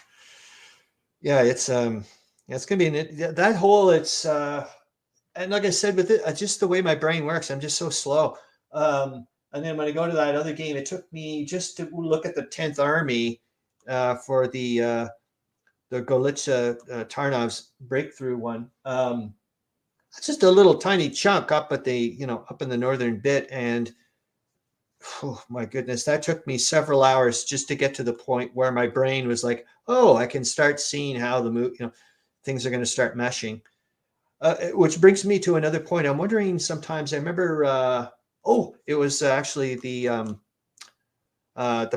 yeah, it's going to be that whole, it's, and like I said, with it, just the way my brain works, I'm just so slow. And then when I go to that other game, it took me just to look at the 10th Army for the Golica Tarnov's breakthrough one. It's just a little tiny chunk up at the, up in the northern bit. And oh my goodness, that took me several hours just to get to the point where my brain was like, oh, I can start seeing how the things are going to start meshing. Which brings me to another point. I'm wondering sometimes, I remember, it was actually the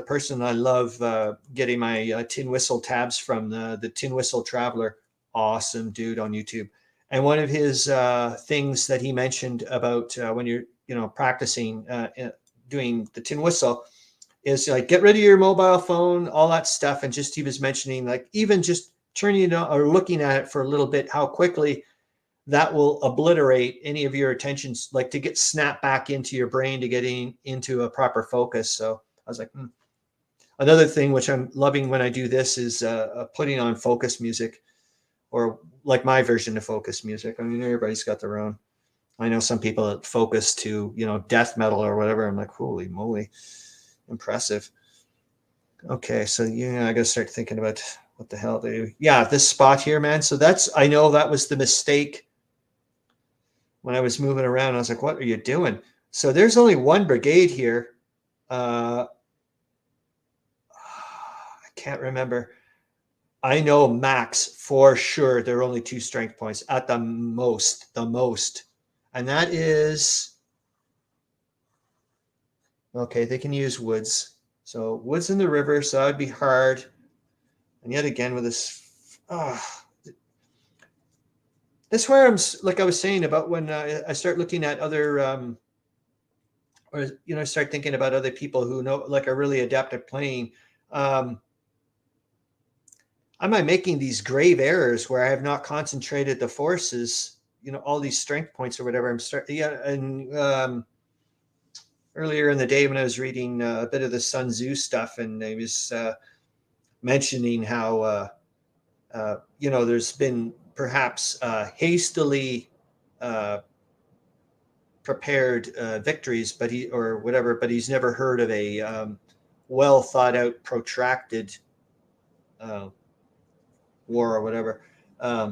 person I love getting my Tin Whistle tabs from, the Tin Whistle Traveler. Awesome dude on YouTube. And one of his things that he mentioned about when you're, practicing doing the tin whistle, is like, get rid of your mobile phone, all that stuff. And just, he was mentioning, like, even just turning it on or looking at it for a little bit, how quickly that will obliterate any of your attentions, like to get snapped back into your brain to get into a proper focus. So I was like, Another thing which I'm loving when I do this is putting on focus music, or like my version of focus music. I mean, everybody's got their own. I know some people that focus to, death metal or whatever. I'm like, holy moly, impressive. Okay, so I got to start thinking about what the hell they do. Yeah, this spot here, man. So I know that was the mistake when I was moving around. I was like, what are you doing? So there's only one brigade here. I can't remember. I know max for sure. There are only 2 strength points at the most. And that is, okay, they can use woods. So woods in the river, so that would be hard. And yet again with this, that's where I'm, like I was saying about when I start looking at other, or, start thinking about other people who know, like, are really adept at playing. Am I making these grave errors where I have not concentrated the forces, all these strength points or whatever? And earlier in the day when I was reading a bit of the Sun Tzu stuff, and he was mentioning how, there's been perhaps hastily prepared victories, but he's never heard of a well thought out, protracted war or whatever. I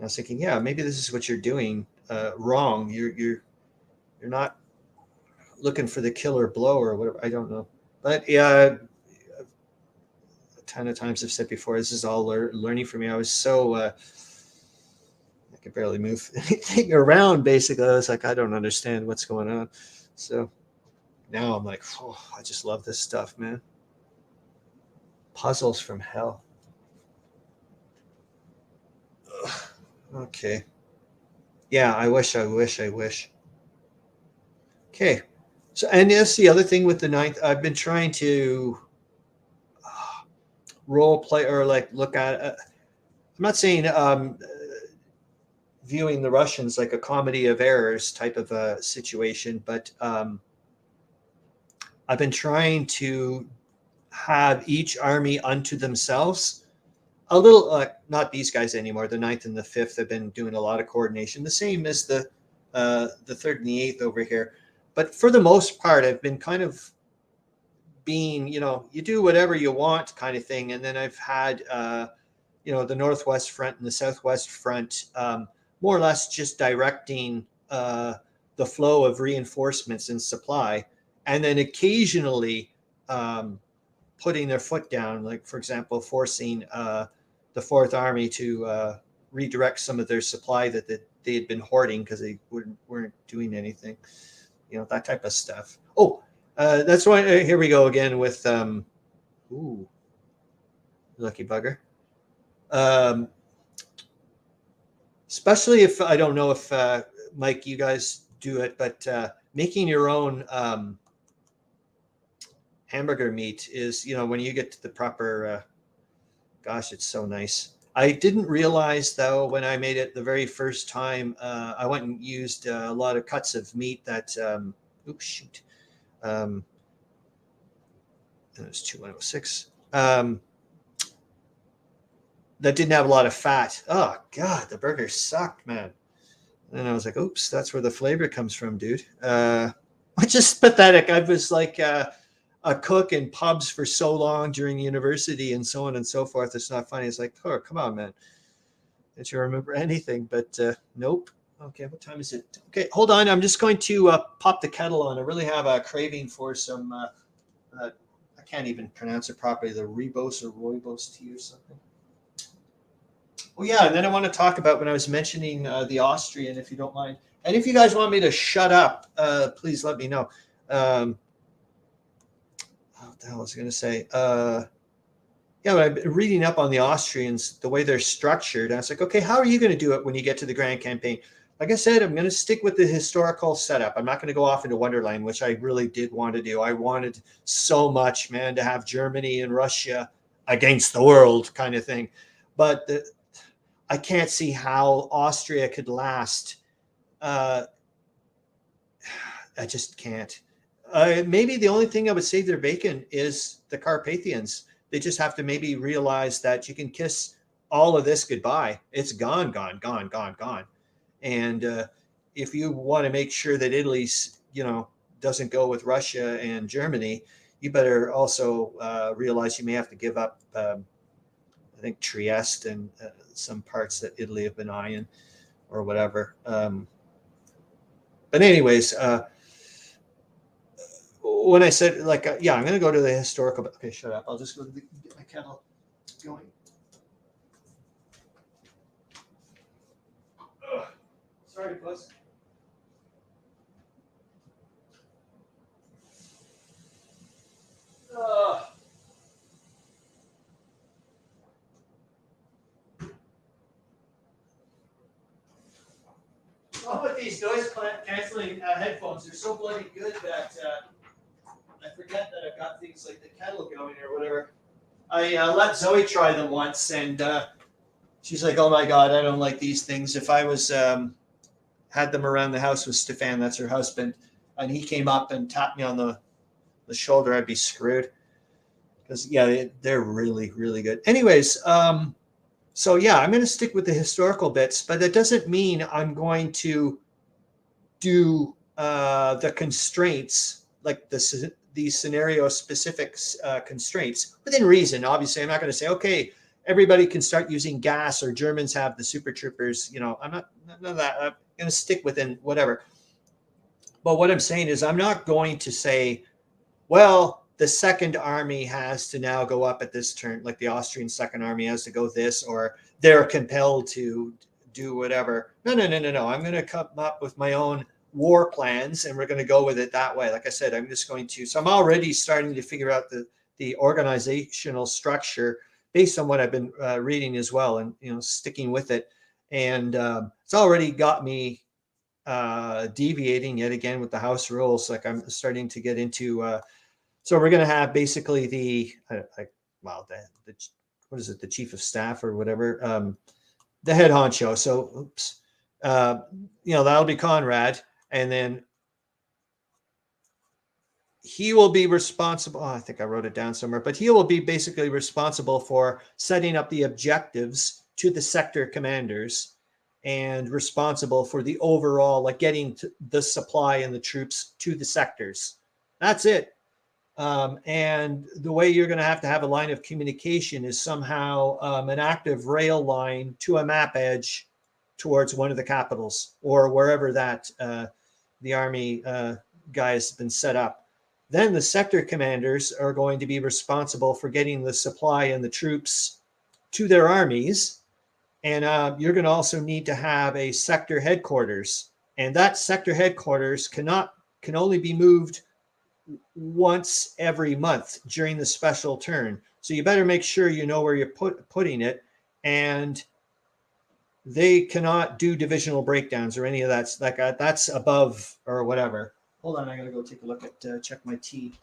was thinking, yeah, maybe this is what you're doing wrong. You're not looking for the killer blow or whatever. I don't know, but yeah, a ton of times I've said before, this is all learning for me. I was so I could barely move anything around. Basically, I was like, I don't understand what's going on. So now I'm like, I just love this stuff, man. Puzzles from hell. Okay. Yeah, I wish. Okay. So, and that's the other thing with the 9th. I've been trying to role play or like look at. I'm not saying viewing the Russians like a comedy of errors type of a situation, but I've been trying to have each army unto themselves. A little, not these guys anymore. The 9th and the 5th have been doing a lot of coordination, the same as the 3rd and the 8th over here. But for the most part, I've been kind of being, you do whatever you want kind of thing. And then I've had, the Northwest Front and the Southwest Front more or less just directing the flow of reinforcements and supply. And then occasionally putting their foot down, like, for example, forcing the 4th Army to redirect some of their supply that they had been hoarding because they weren't doing anything, that type of stuff. That's why here we go again with lucky bugger. Especially if I don't know if Mike, you guys do it, but making your own hamburger meat is, when you get to the proper, gosh, it's so nice. I didn't realize though, when I made it the very first time, I went and used a lot of cuts of meat that, it was 2106. That didn't have a lot of fat. Oh God, the burger sucked, man. And I was like, oops, that's where the flavor comes from, dude. Which is pathetic. I was like a cook in pubs for so long during university and so on and so forth. It's not funny. It's like, oh, come on, man. Did you remember anything? But nope. Okay, what time is it? Okay, hold on. I'm just going to pop the kettle on. I really have a craving for some, I can't even pronounce it properly, the rooibos or rooibos tea or something. Oh, yeah, and then I want to talk about when I was mentioning the Austrian, if you don't mind. And if you guys want me to shut up, please let me know. What the hell was I going to say? Yeah, I've been reading up on the Austrians, the way they're structured. I was like, okay, how are you going to do it when you get to the Grand Campaign? like I said, I'm going to stick with the historical setup. I'm not going to go off into Wonderland, which I really did want to do. I wanted so much, man, to have Germany and Russia against the world kind of thing. But I can't see how Austria could last. I just can't. Maybe the only thing I would say they're vacant is the Carpathians. They just have to maybe realize that you can kiss all of this goodbye. It's gone, gone, gone, gone, gone. And if you want to make sure that Italy's, doesn't go with Russia and Germany, you better also realize you may have to give up, I think, Trieste and some parts that Italy have been eyeing or whatever. But anyways, when I said, I'm going to go to the historical. Okay, shut up. I'll just go get my kettle going. Sorry, Puss. Well, with these noise canceling headphones, they're so bloody good that I forget that I've got things like the kettle going or whatever. I let Zoe try them once, and she's like, "Oh my God, I don't like these things." If I was had them around the house with Stefan, that's her husband, and he came up and tapped me on the shoulder, I'd be screwed. Because they're really, really good. Anyways, so yeah, I'm going to stick with the historical bits, but that doesn't mean I'm going to do the constraints, like these scenario-specific constraints within reason. Obviously, I'm not going to say, okay, everybody can start using gas, or Germans have the super troopers. I'm not none of that. I'm going to stick within whatever. But what I'm saying is, I'm not going to say, well, the Second Army has to now go up at this turn, like the Austrian Second Army has to go this, or they're compelled to do whatever. No. I'm going to come up with my own war plans, and we're going to go with it that way. Like I said, I'm just going to. So I'm already starting to figure out the organizational structure based on what I've been reading as well, and sticking with it. And it's already got me deviating yet again with the house rules. Like I'm starting to get into. So we're going to have basically the what is it? The chief of staff or whatever, the head honcho. So, that'll be Conrad, and then he will be responsible. I think I wrote it down somewhere, but he will be basically responsible for setting up the objectives to the sector commanders, and responsible for the overall, like getting the supply and the troops to the sectors. That's it. And the way you're going to have a line of communication is somehow an active rail line to a map edge towards one of the capitals, or wherever that the army guy has been set up. Then the sector commanders are going to be responsible for getting the supply and the troops to their armies. And you're going to also need to have a sector headquarters. And that sector headquarters can only be moved once every month during the special turn. So you better make sure you know where you're putting it, and they cannot do divisional breakdowns or any of that. Like that's above or whatever. Hold on, I gotta go take a look at check my tea.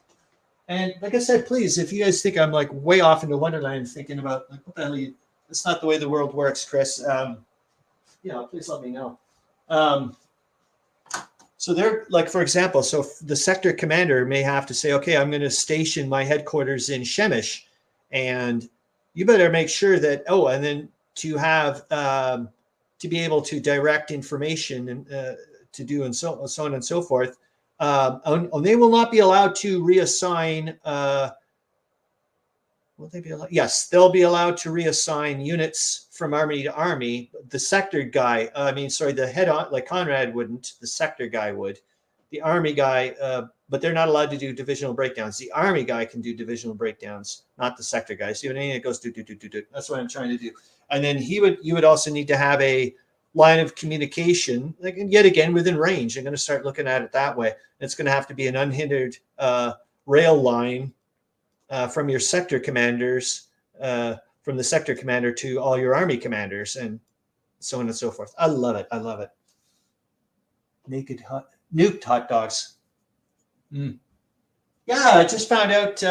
And like I said, please, if you guys think I'm like way off into Wonderland thinking about like what the hell that's not the way the world works, Chris. Please let me know. So they're like, for example, so the sector commander may have to say, okay, I'm going to station my headquarters in Shemish, and you better make sure that, and then to have, to be able to direct information and to do and so on and so forth. They will not be allowed to reassign, will they be allowed? Yes, they'll be allowed to reassign units from army to army. The sector guy, the head on, like Conrad wouldn't, the sector guy would. The army guy, but they're not allowed to do divisional breakdowns. The army guy can do divisional breakdowns, not the sector guy. See what I mean? It goes do. That's what I'm trying to do. And then you would also need to have a line of communication, like yet again within range. I'm going to start looking at it that way. It's going to have to be an unhindered rail line from your sector commanders, from the sector commander to all your army commanders, and so on and so forth. I love it. nuked hot dogs. Mm. Yeah, I just found out,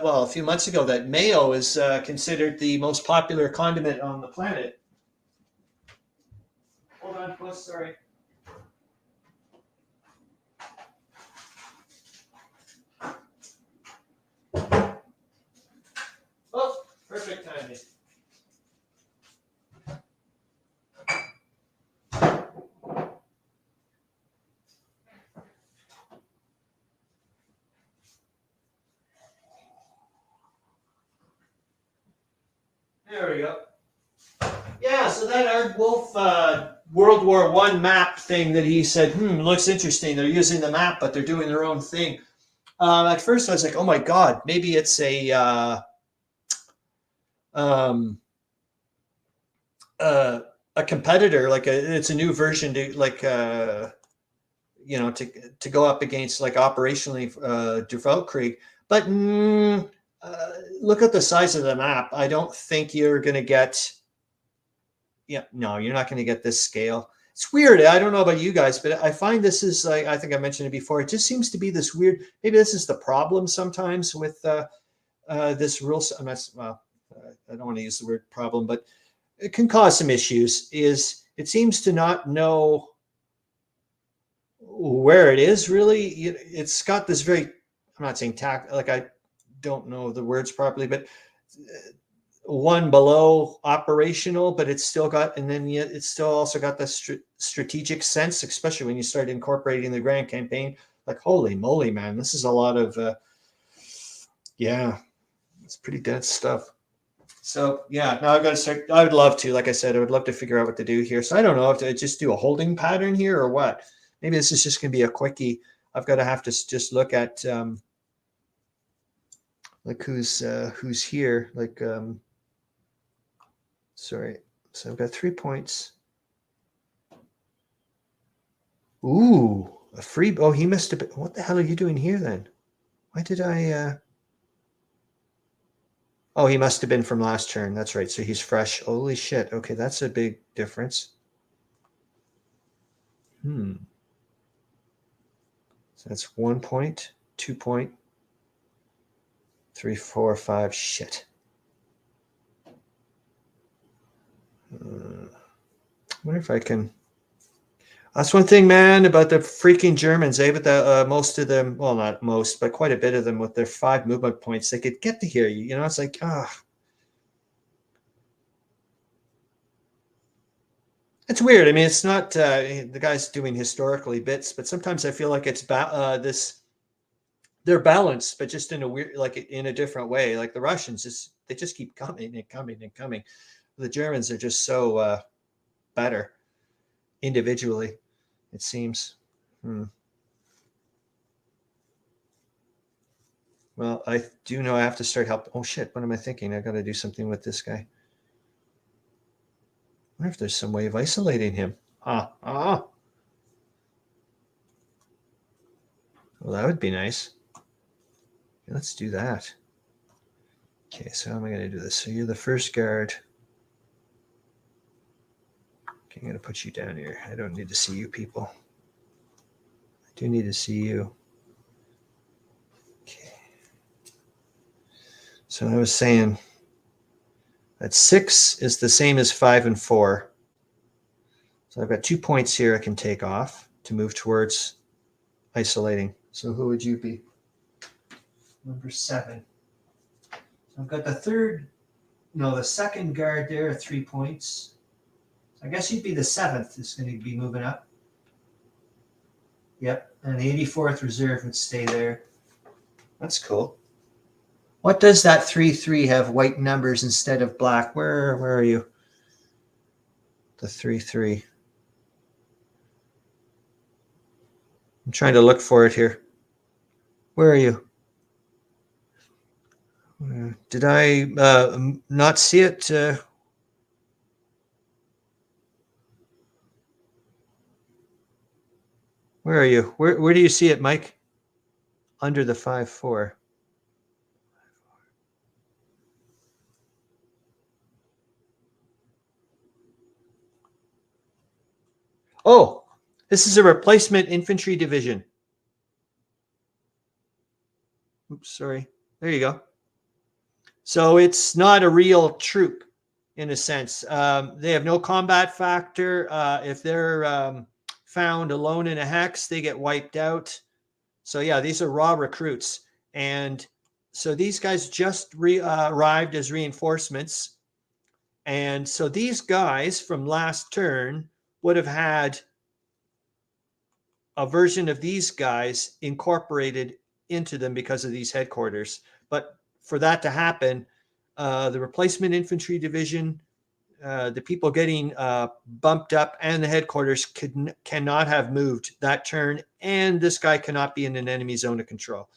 well, a few months ago that mayo is considered the most popular condiment on the planet. Hold on, Puss, sorry. Oh, perfect timing. There we go. Yeah, so that Ardwulf World War I map thing that he said, looks interesting. They're using the map, but they're doing their own thing. At first, I was like, oh my God, maybe it's a competitor, like it's a new version to like to go up against like operationally Duvelkrieg. But look at the size of the map. I don't think you're going to get. Yeah, no, you're not going to get this scale. It's weird. I don't know about you guys, but I find this is like, I think I mentioned it before. It just seems to be this weird. Maybe this is the problem sometimes with this rule. I don't want to use the word problem, but it can cause some issues. Is it seems to not know where it is really. It's got this very. I'm not saying like I don't know the words properly, but. One below operational, but it's still got, and then yet it's still also got the strategic sense, especially when you start incorporating the grand campaign. Like, holy moly, man, this is a lot of, yeah, it's pretty dense stuff. So yeah, now I've got to start. I would love to, like I said, I would love to figure out what to do here. So I don't know if to just do a holding pattern here or what. Maybe this is just going to be a quickie. I've got to have to just look at like who's here, like. Sorry. So I've got 3 points. Ooh, a free. Oh, he must have been. What the hell are you doing here then? Why did I? Oh, he must have been from last turn. That's right. So he's fresh. Holy shit. Okay, that's a big difference. So that's 1 point, 2 point, 3, 4, 5. Shit. I wonder if I can. That's one thing, man, about the freaking Germans. They with the most of them, well, not most, but quite a bit of them with their 5 movement points, they could get to here. You know, it's like, it's weird. I mean, it's not the guy's doing historically bits, but sometimes I feel like it's they're balanced, but just in a weird, like in a different way. Like the Russians, they just keep coming and coming and coming. The Germans are just so better individually, it seems. Well, I do know I have to start helping. Oh shit! What am I thinking? I got to do something with this guy. I wonder if there's some way of isolating him. Well, that would be nice. Okay, let's do that. Okay, so how am I going to do this? So you're the first guard. Okay, I'm going to put you down here. I don't need to see you people. I do need to see you. Okay. So I was saying that 6 is the same as 5 and 4. So I've got 2 points here I can take off to move towards isolating. So who would you be? Number 7. So I've got the second guard there at 3 points. So I guess you'd be the 7th is going to be moving up. Yep, and the 84th reserve would stay there. That's cool. What does that 3-3 have white numbers instead of black? Where are you? The 3-3. I'm trying to look for it here. Where are you? Did I not see it? Where are you? Where do you see it, Mike? Under the 5-4. Oh, This is a replacement infantry division. Oops, sorry. There you go. So it's not a real troop in a sense. They have no combat factor. If they're found alone in a hex, they get wiped out. So yeah, these are raw recruits. And so these guys just arrived as reinforcements. And so these guys from last turn would have had a version of these guys incorporated into them because of these headquarters. But for that to happen, the replacement infantry division, the people getting bumped up, and the headquarters cannot have moved that turn, and this guy cannot be in an enemy zone of control.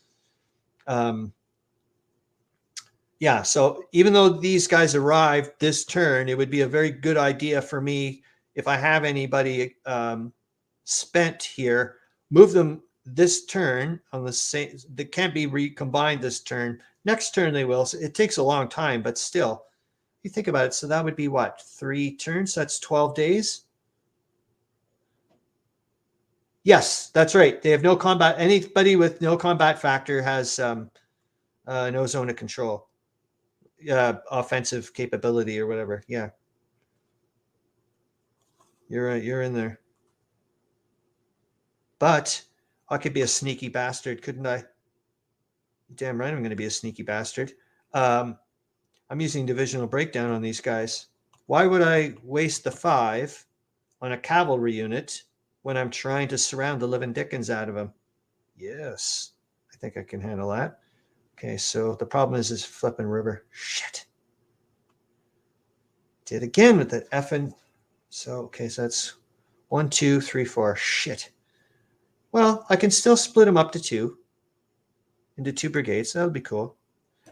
Yeah, so even though these guys arrived this turn, it would be a very good idea for me, if I have anybody spent here, move them this turn on the same. They can't be recombined this turn. Next turn they will. So it takes a long time, but still, you think about it. So that would be what, 3 turns? That's 12 days. Yes, that's right. They have no combat. Anybody with no combat factor has no zone of control, offensive capability or whatever. Yeah, you're in there. But I could be a sneaky bastard, couldn't I? Damn right I'm going to be a sneaky bastard. I'm using divisional breakdown on these guys. Why would I waste the 5 on a cavalry unit when I'm trying to surround the living dickens out of them? Yes, I think I can handle that. Okay, so the problem is this flipping river. Shit. Did again with that effing. So, okay, so that's 1, 2, 3, 4. Shit. Well, I can still split them up to 2 into 2 brigades. That would be cool.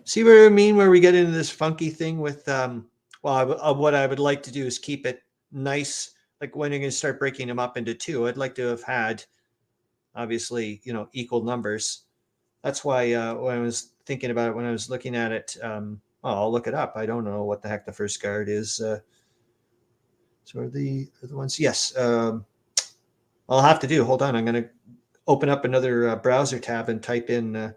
See what I mean? Where we get into this funky thing with, what I would like to do is keep it nice. Like when you're going to start breaking them up into 2, I'd like to have had, obviously, equal numbers. That's why when I was thinking about it, when I was looking at it, I'll look it up. I don't know what the heck the first guard is. So are the ones? Yes. I'll have to do. Hold on. I'm going to open up another browser tab and type in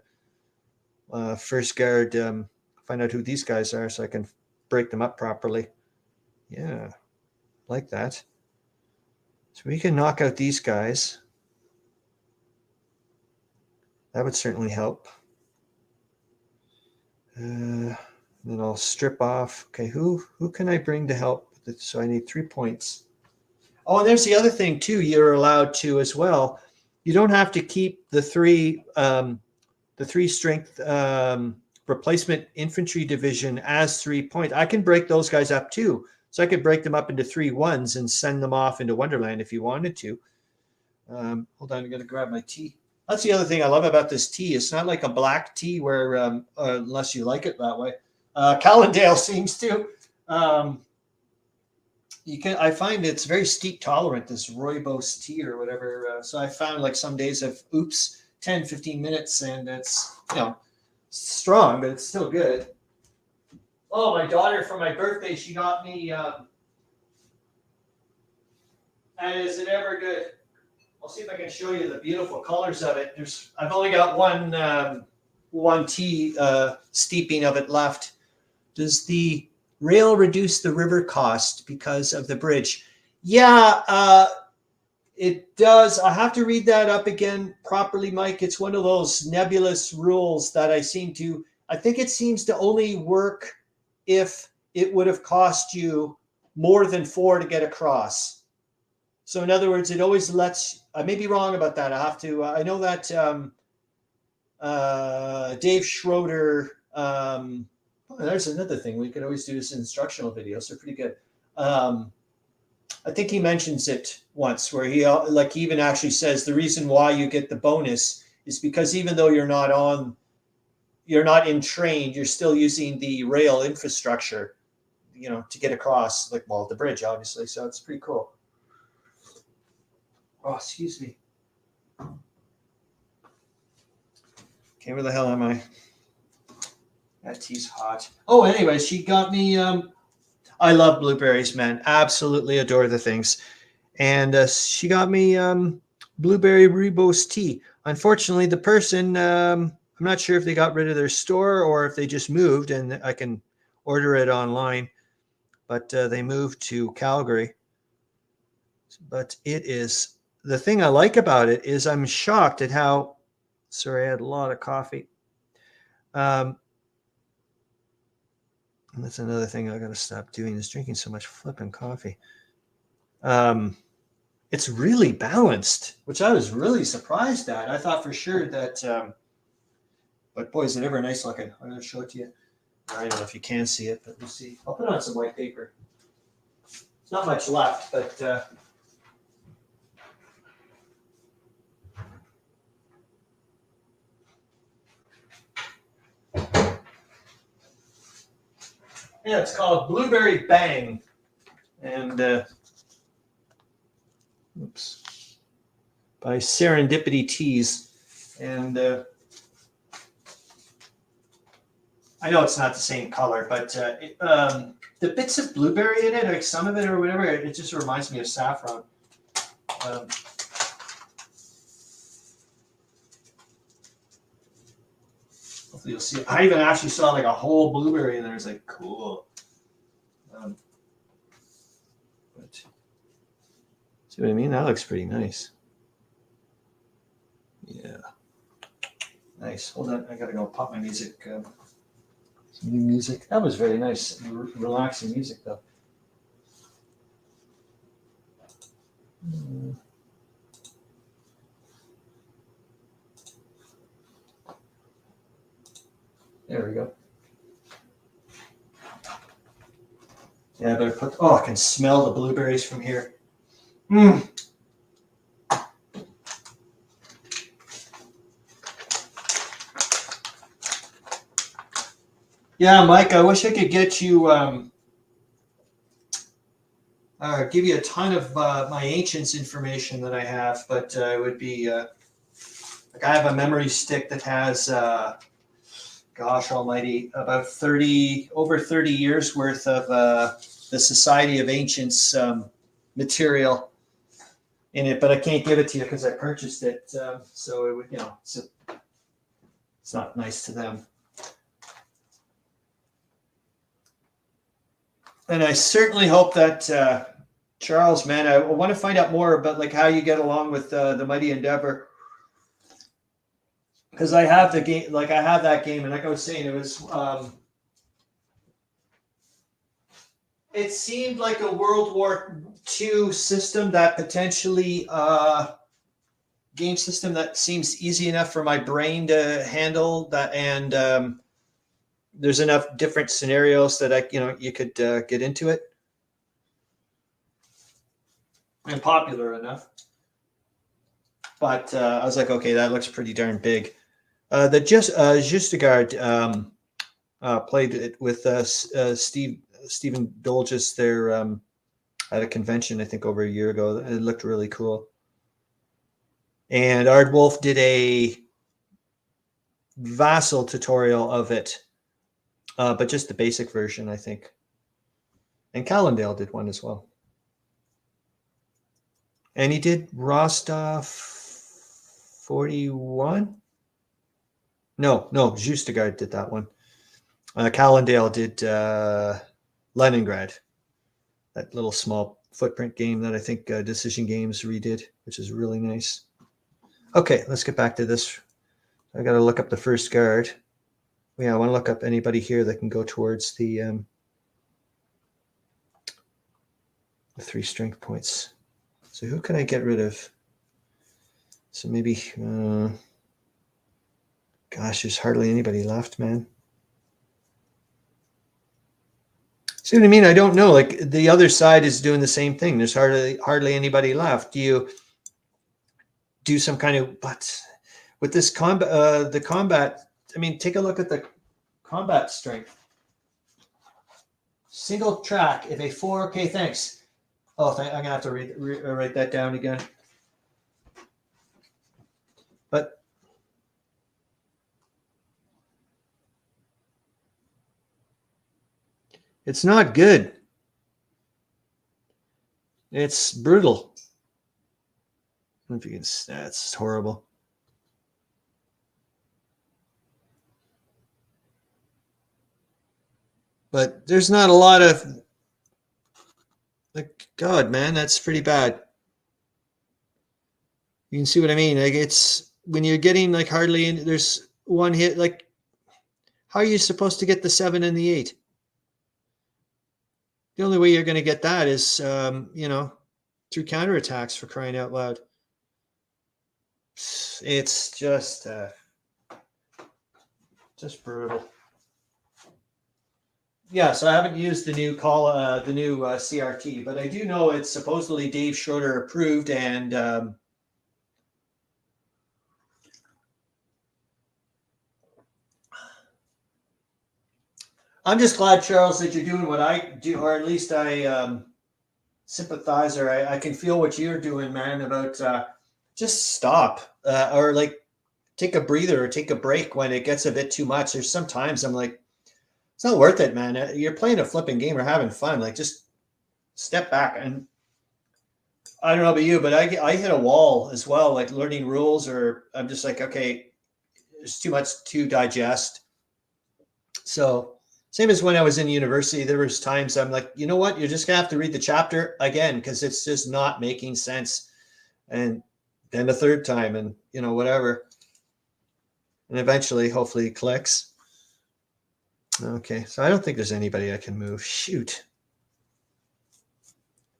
first guard, find out who these guys are so I can break them up properly. Yeah, like that. So we can knock out these guys. That would certainly help. Then I'll strip off. Okay, who can I bring to help? So I need 3 points. Oh, and there's the other thing too. You're allowed to as well. You don't have to keep the 3 strength replacement infantry division as 3 points. I can break those guys up too. So I could break them up into 3 1s and send them off into Wonderland if you wanted to. Hold on, I'm going to grab my tea. That's the other thing I love about this tea. It's not like a black tea where, unless you like it that way. Callendale seems to. I find it's very steep tolerant, this rooibos tea or whatever. So I found like some days of 10, 15 minutes, and it's, strong, but it's still good. Oh, my daughter, for my birthday, she got me, and is it ever good? I'll see if I can show you the beautiful colors of it. I've only got one tea steeping of it left. Does the rail reduce the river cost because of the bridge? Yeah, it does. I have to read that up again properly, Mike. It's one of those nebulous rules that I think it seems to only work if it would have cost you more than 4 to get across. So in other words, it always lets, I may be wrong about that. I have to, I know that Dave Schroeder, there's another thing. We could always do this in instructional videos. They're pretty good. I think he mentions it once where he even actually says the reason why you get the bonus is because even though you're not in train, you're still using the rail infrastructure, to get across, the bridge, obviously. So it's pretty cool. Oh, excuse me. Okay, where the hell am I? That tea's hot. Oh, anyway, she got me, I love blueberries, man. Absolutely adore the things. And she got me Blueberry rooibos tea. Unfortunately, the person, I'm not sure if they got rid of their store or if they just moved, and I can order it online, but they moved to Calgary. But it is, the thing I like about it is I'm shocked at how, sorry, I had a lot of coffee. And that's another thing I got to stop doing, is drinking so much flipping coffee. It's really balanced, which I was really surprised at. I thought for sure that, but boy, is it ever nice looking. I'm going to show it to you. I don't know if you can see it, but we'll see. I'll put on some white paper. There's not much left, but yeah, it's called Blueberry Bang. And oops, by Serendipity Teas. And I know it's not the same color, but the bits of blueberry in it, like some of it or whatever, it just reminds me of saffron. Hopefully you'll see it. I even actually saw like a whole blueberry in there. It's like, cool. But see what I mean? That looks pretty nice. Yeah. Nice. Hold on. I got to go pop my music. Some new music. That was very nice. Relaxing music, though. There we go. Yeah, I better put. Oh, I can smell the blueberries from here. Mmm. Yeah, Mike, I wish I could get you, give you a ton of my ancients information that I have, but it would be, like I have a memory stick that has, gosh almighty, about over 30 years worth of the Society of Ancients material in it, but I can't give it to you because I purchased it. So it would, it's not nice to them. And I certainly hope that Charles, man, I want to find out more about like how you get along with the Mighty Endeavor, because I have the game, like I have that game, and like I was saying, it was it seemed like a World War II system that potentially game system that seems easy enough for my brain to handle that, and there's enough different scenarios that you could get into it, and popular enough. But I was like, okay, that looks pretty darn big. The Justegard played it with Stephen Dolges there at a convention, I think over a year ago. It looked really cool. And Ardwulf did a Vassal tutorial of it, but just the basic version, I think. And Callendale did one as well. And he did Rostov 41? No, Justegard did that one. Callendale did Leningrad, that little small footprint game that I think Decision Games redid, which is really nice. Okay, let's get back to this. I got to look up the first guard. Yeah, I want to look up anybody here that can go towards the 3 strength points. So who can I get rid of? So maybe, gosh, there's hardly anybody left, man. See what I mean? I don't know. Like the other side is doing the same thing. There's hardly anybody left. Do you do some kind of, but with this combat, the combat, I mean, take a look at the combat strength. Single track, if a 4, okay, thanks. Oh, I'm going to have to write that down again. But it's not good. It's brutal. I don't know if you can. That's horrible. But there's not a lot of, like, God, man, that's pretty bad. You can see what I mean. Like, it's when you're getting like hardly there's one hit. Like, how are you supposed to get the 7 and the 8? The only way you're going to get that is, through counterattacks, for crying out loud. It's just brutal. Yeah, so I haven't used the new CRT, but I do know it's supposedly Dave Schroeder approved, and I'm just glad, Charles, that you're doing what I do, or at least I sympathize, or I can feel what you're doing, man, about just stop, or like take a breather or take a break when it gets a bit too much. There's sometimes I'm like, it's not worth it, man. You're playing a flipping game or having fun. Like, just step back. And I don't know about you, but I hit a wall as well, like learning rules, or I'm just like, okay, there's too much to digest. So same as when I was in university, there was times I'm like, you know what? You're just gonna have to read the chapter again because it's just not making sense. And then the third time, and whatever. And eventually, hopefully, it clicks. Okay, so I don't think there's anybody I can move. Shoot.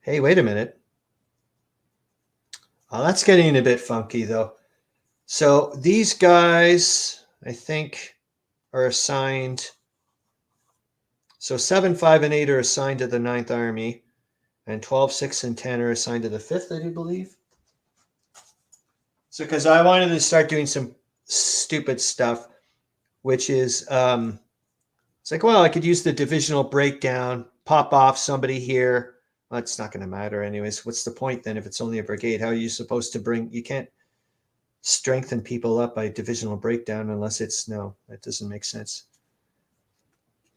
Hey, wait a minute. Oh, that's getting a bit funky, though. So these guys, I think, are assigned. So 7, 5, and 8 are assigned to the 9th Army, and 12, 6, and 10 are assigned to the 5th, I do believe. So because I wanted to start doing some stupid stuff, which is... it's like, well, I could use the divisional breakdown, pop off somebody here. Well, it's not going to matter anyways. What's the point then if it's only a brigade? How are you supposed to you can't strengthen people up by divisional breakdown unless that doesn't make sense.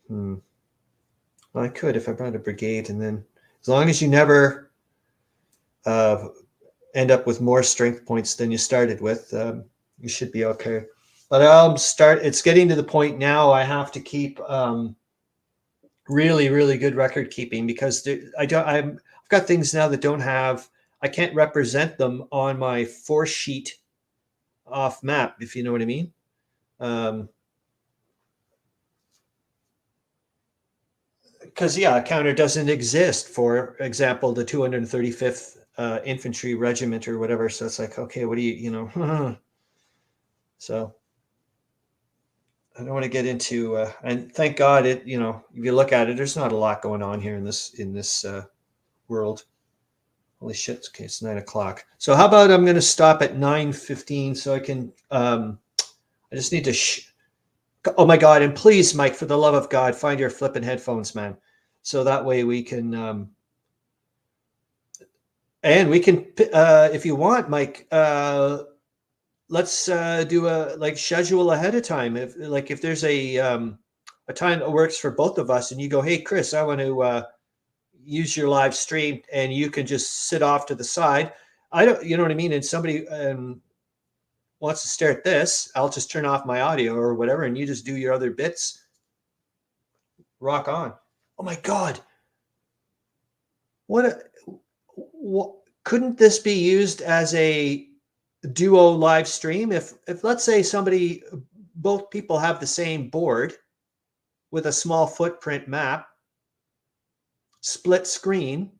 Well, I could if I brought a brigade, and then as long as you never end up with more strength points than you started with, you should be okay. But it's getting to the point now I have to keep really, really good record keeping, because I've got things now that I can't represent them on my force sheet off map, if you know what I mean. Because a counter doesn't exist, for example, the 235th Infantry Regiment or whatever. So it's like, okay, what do you. So I don't want to get into, and thank God if you look at it, there's not a lot going on here in this world. Holy shit. Okay. It's 9 o'clock. So how about I'm going to stop at 9:15 so I can, I just need to, oh my God. And please, Mike, for the love of God, find your flipping headphones, man. So that way we can, and we can, if you want, Mike, let's do schedule ahead of time. If there's a time that works for both of us, and you go, hey, Chris, I want to use your live stream, and you can just sit off to the side. You know what I mean? And somebody wants to stare at this, I'll just turn off my audio or whatever, and you just do your other bits. Rock on. Oh my God. What couldn't this be used as a duo live stream? If let's say both people have the same board with a small footprint map, split screen,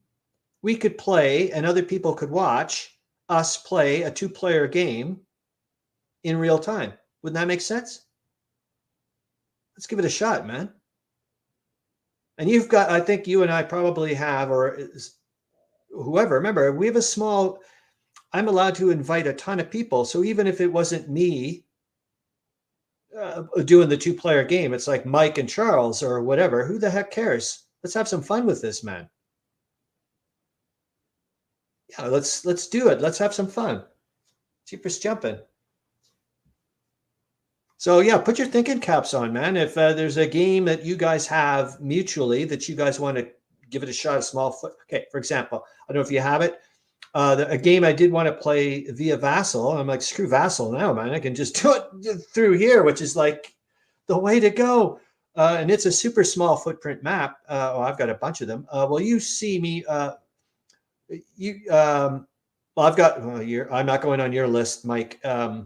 we could play and other people could watch us play a 2-player game in real time. Wouldn't that make sense? Let's give it a shot, man. And I think you and I probably have, or whoever, remember, we have I'm allowed to invite a ton of people. So even if it wasn't me doing the 2-player game, it's like Mike and Charles or whatever. Who the heck cares? Let's have some fun with this, man. Yeah, let's do it. Let's have some fun. Jeepers jumping. So yeah, put your thinking caps on, man. If there's a game that you guys have mutually that you guys want to give it a shot, a small foot. Okay, for example, I don't know if you have it. a game I did want to play via Vassal. I'm like, screw Vassal now, man. I can just do it through here, which is like the way to go. And it's a super small footprint map. I've got a bunch of them. Well, you see me. Well, I've got. I'm not going on your list, Mike. I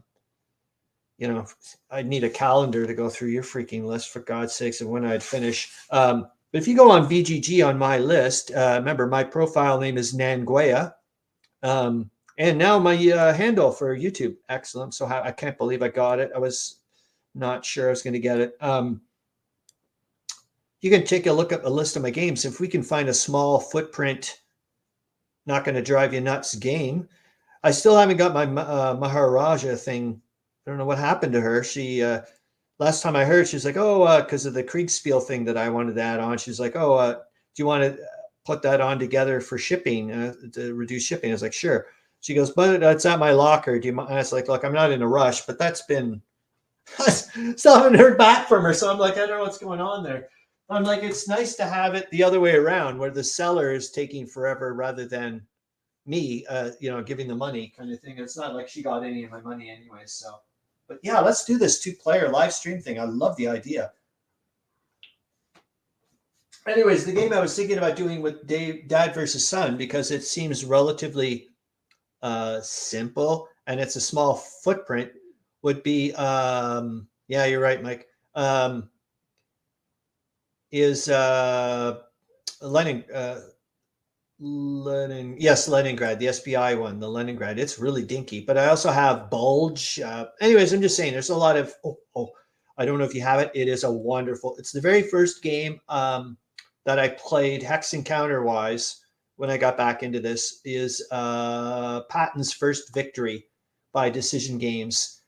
need a calendar to go through your freaking list, for God's sakes, and when I'd finish. But if you go on VGG on my list, remember my profile name is Nanguea. And now my handle for YouTube. Excellent. So I can't believe I got it. I was not sure I was going to get it. You can take a look at a list of my games. If we can find a small footprint, not going to drive you nuts game. I still haven't got my Maharaja thing. I don't know what happened to her. She last time I heard, she's like, because of the Kriegspiel thing that I wanted to add on. She's like, do you want to put that on together for shipping, to reduce shipping? I was like, sure. She goes, but it's at my locker. Do you mind? I was like, look, I'm not in a rush, but that's been, I still haven't heard back from her. So I'm like, I don't know what's going on there. I'm like, it's nice to have it the other way around, where the seller is taking forever rather than me, giving the money kind of thing. It's not like she got any of my money anyway. So, but yeah, let's do this 2-player live stream thing. I love the idea. Anyways, the game I was thinking about doing with Dad versus Son, because it seems relatively simple and it's a small footprint, would be, yeah, you're right, Mike, is Leningrad, the SBI one, the Leningrad. It's really dinky, but I also have Bulge. Anyways, I'm just saying there's a lot of, I don't know if you have it. It is a wonderful, it's the very first game that I played hex encounter wise when I got back into this, is Patton's first victory by Decision Games.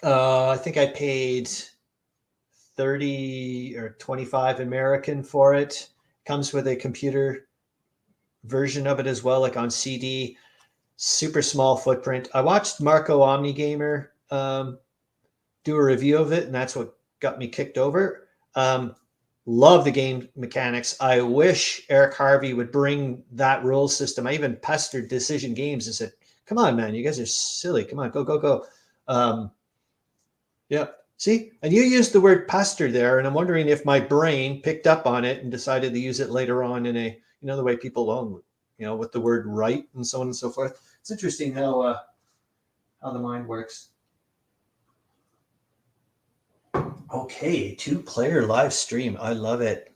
I think I paid 30 or 25 American for it. Comes with a computer version of it as well, like on CD. Super small footprint. I watched Marco Omnigamer do a review of it, and that's what got me kicked over. Love the game mechanics. I wish Eric Harvey would bring that rule system. I even pestered Decision Games and said, come on, man, you guys are silly. Come on, go. Yeah. See, and you used the word pester there, and I'm wondering if my brain picked up on it and decided to use it later on in a, the way people own, with the word right and so on and so forth. It's interesting how the mind works. Okay, 2-player live stream. I love it.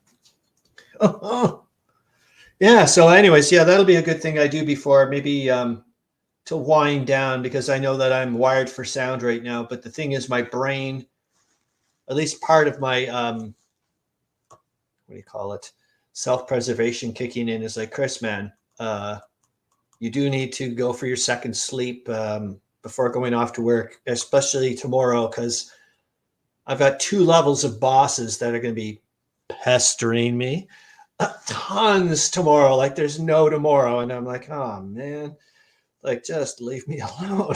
Yeah. So anyways, yeah, that'll be a good thing I do before maybe to wind down, because I know that I'm wired for sound right now. But the thing is, my brain, at least part of my, what do you call it? Self-preservation kicking in, is like, Chris, man, you do need to go for your second sleep before going off to work, especially tomorrow, because I've got 2 levels of bosses that are going to be pestering me tons tomorrow. Like there's no tomorrow. And I'm like, oh man, like just leave me alone.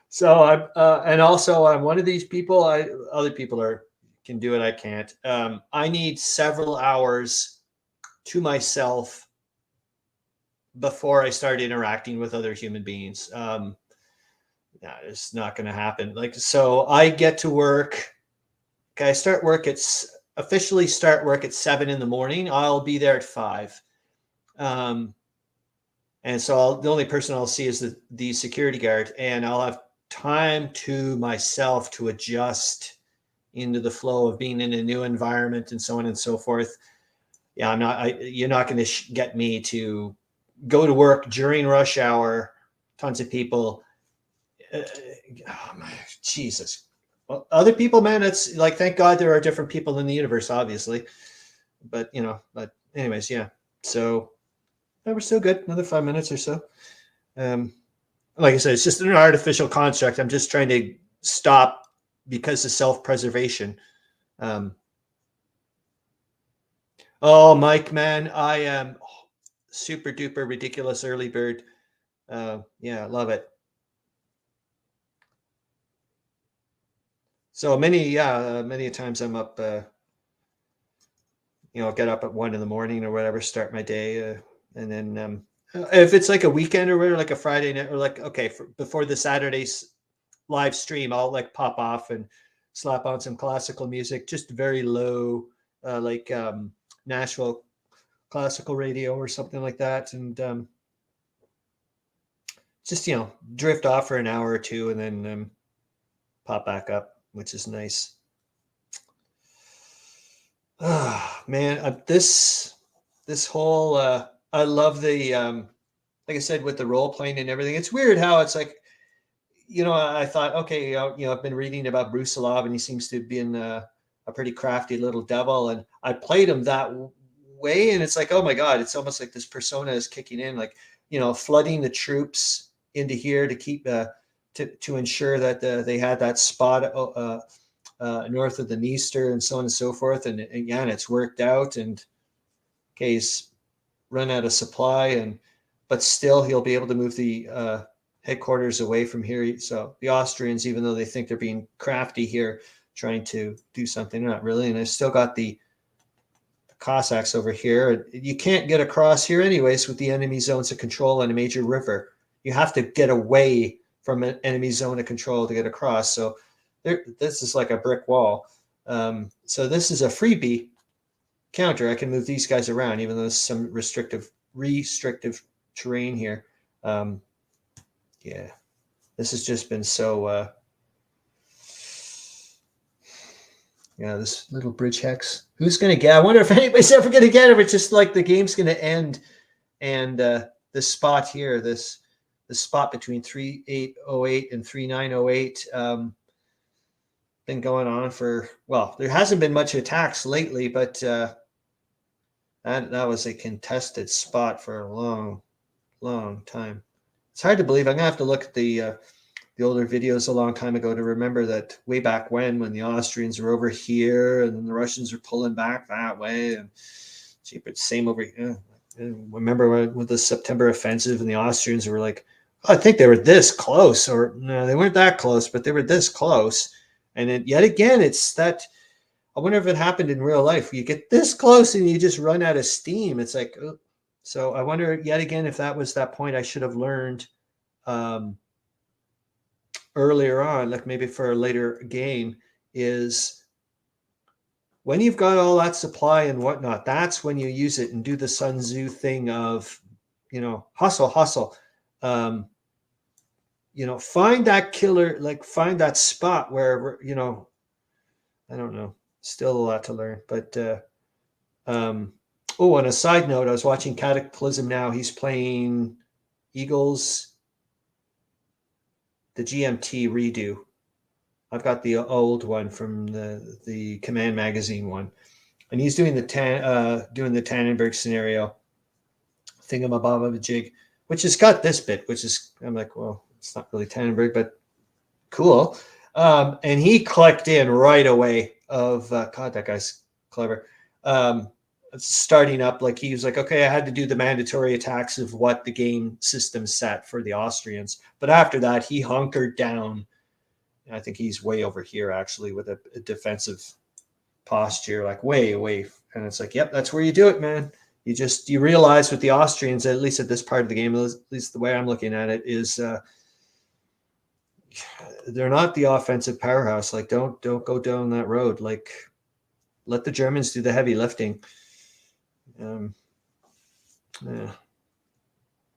So and also I'm one of these people, other people can do it. I can't. I need several hours to myself before I start interacting with other human beings. It's not going to happen. Like, so I get to work. Okay, I officially start work at 7 in the morning. I'll be there at 5. And so the only person I'll see is the security guard, and I'll have time to myself to adjust into the flow of being in a new environment and so on and so forth. Yeah, you're not going to get me to go to work during rush hour, tons of people. Jesus. Well, other people, man, it's like, thank God there are different people in the universe, obviously. But, but anyways, yeah. So we're still good. Another 5 minutes or so. Like I said, it's just an artificial construct. I'm just trying to stop because of self-preservation. Mike, man, I am super duper ridiculous early bird. Yeah, I love it. So many times I'm up, get up at 1 in the morning or whatever, start my day. And then If it's like a weekend or whatever, like a Friday night, or like, okay, before the Saturday's live stream, I'll like pop off and slap on some classical music, just very low, like Nashville classical radio or something like that, and just drift off for an hour or two, and then pop back up, which is nice. Ah, man, this whole I love the like I said, with the role playing and everything. It's weird how it's like, I thought, okay, I've been reading about Brusilov, and he seems to have been a pretty crafty little devil, and I played him that way, and it's like, oh my God, it's almost like this persona is kicking in, like, flooding the troops into here to keep to ensure that they had that spot north of the Dniester and so on and so forth, and again, it's worked out, and okay, he's run out of supply, but still he'll be able to move the headquarters away from here. So the Austrians, even though they think they're being crafty here, trying to do something, they're not really. And I've still got the Cossacks over here. You can't get across here anyways with the enemy zones of control on a major river. You have to get away from an enemy zone of control to get across. So this is like a brick wall. So this is a freebie counter. I can move these guys around, even though there's some restrictive terrain here. Yeah, this has just been so this little bridge hex. Who's gonna get? I wonder if anybody's ever gonna get it. If it's just like the game's gonna end, and this spot here, this spot between 3808 and 3908, been going on for, well, there hasn't been much attacks lately, but that was a contested spot for a long time. It's hard to believe. I'm gonna have to look at the older videos a long time ago to remember that way back when the Austrians were over here and then the Russians were pulling back that way, and but same over here. Remember with the September offensive, and the Austrians were like, oh, I think they were this close, or no, they weren't that close, but they were this close. And then yet again, it's that. I wonder if it happened in real life. You get this close and you just run out of steam. It's like, oh. So I wonder yet again if that was that point I should have learned earlier on, like maybe for a later game, is when you've got all that supply and whatnot, that's when you use it and do the Sun Tzu thing of, hustle. Find that killer, like find that spot where, I don't know, still a lot to learn, but on a side note, I was watching Cataclysm now. He's playing Eagles, the GMT redo. I've got the old one from the Command Magazine one, and he's doing the Tannenberg scenario thingamabobajig, which has got this bit, which is, I'm like, well, it's not really Tannenberg, but cool. And he clicked in right away of God, that guy's clever. Starting up, like he was like, okay, I had to do the mandatory attacks of what the game system set for the Austrians, but after that he hunkered down. I think he's way over here actually with a defensive posture, like way away. And it's like, yep, that's where you do it, man. You realize with the Austrians, at least at this part of the game, at least the way I'm looking at it, is they're not the offensive powerhouse. Like, don't go down that road. Like, let the Germans do the heavy lifting. Yeah.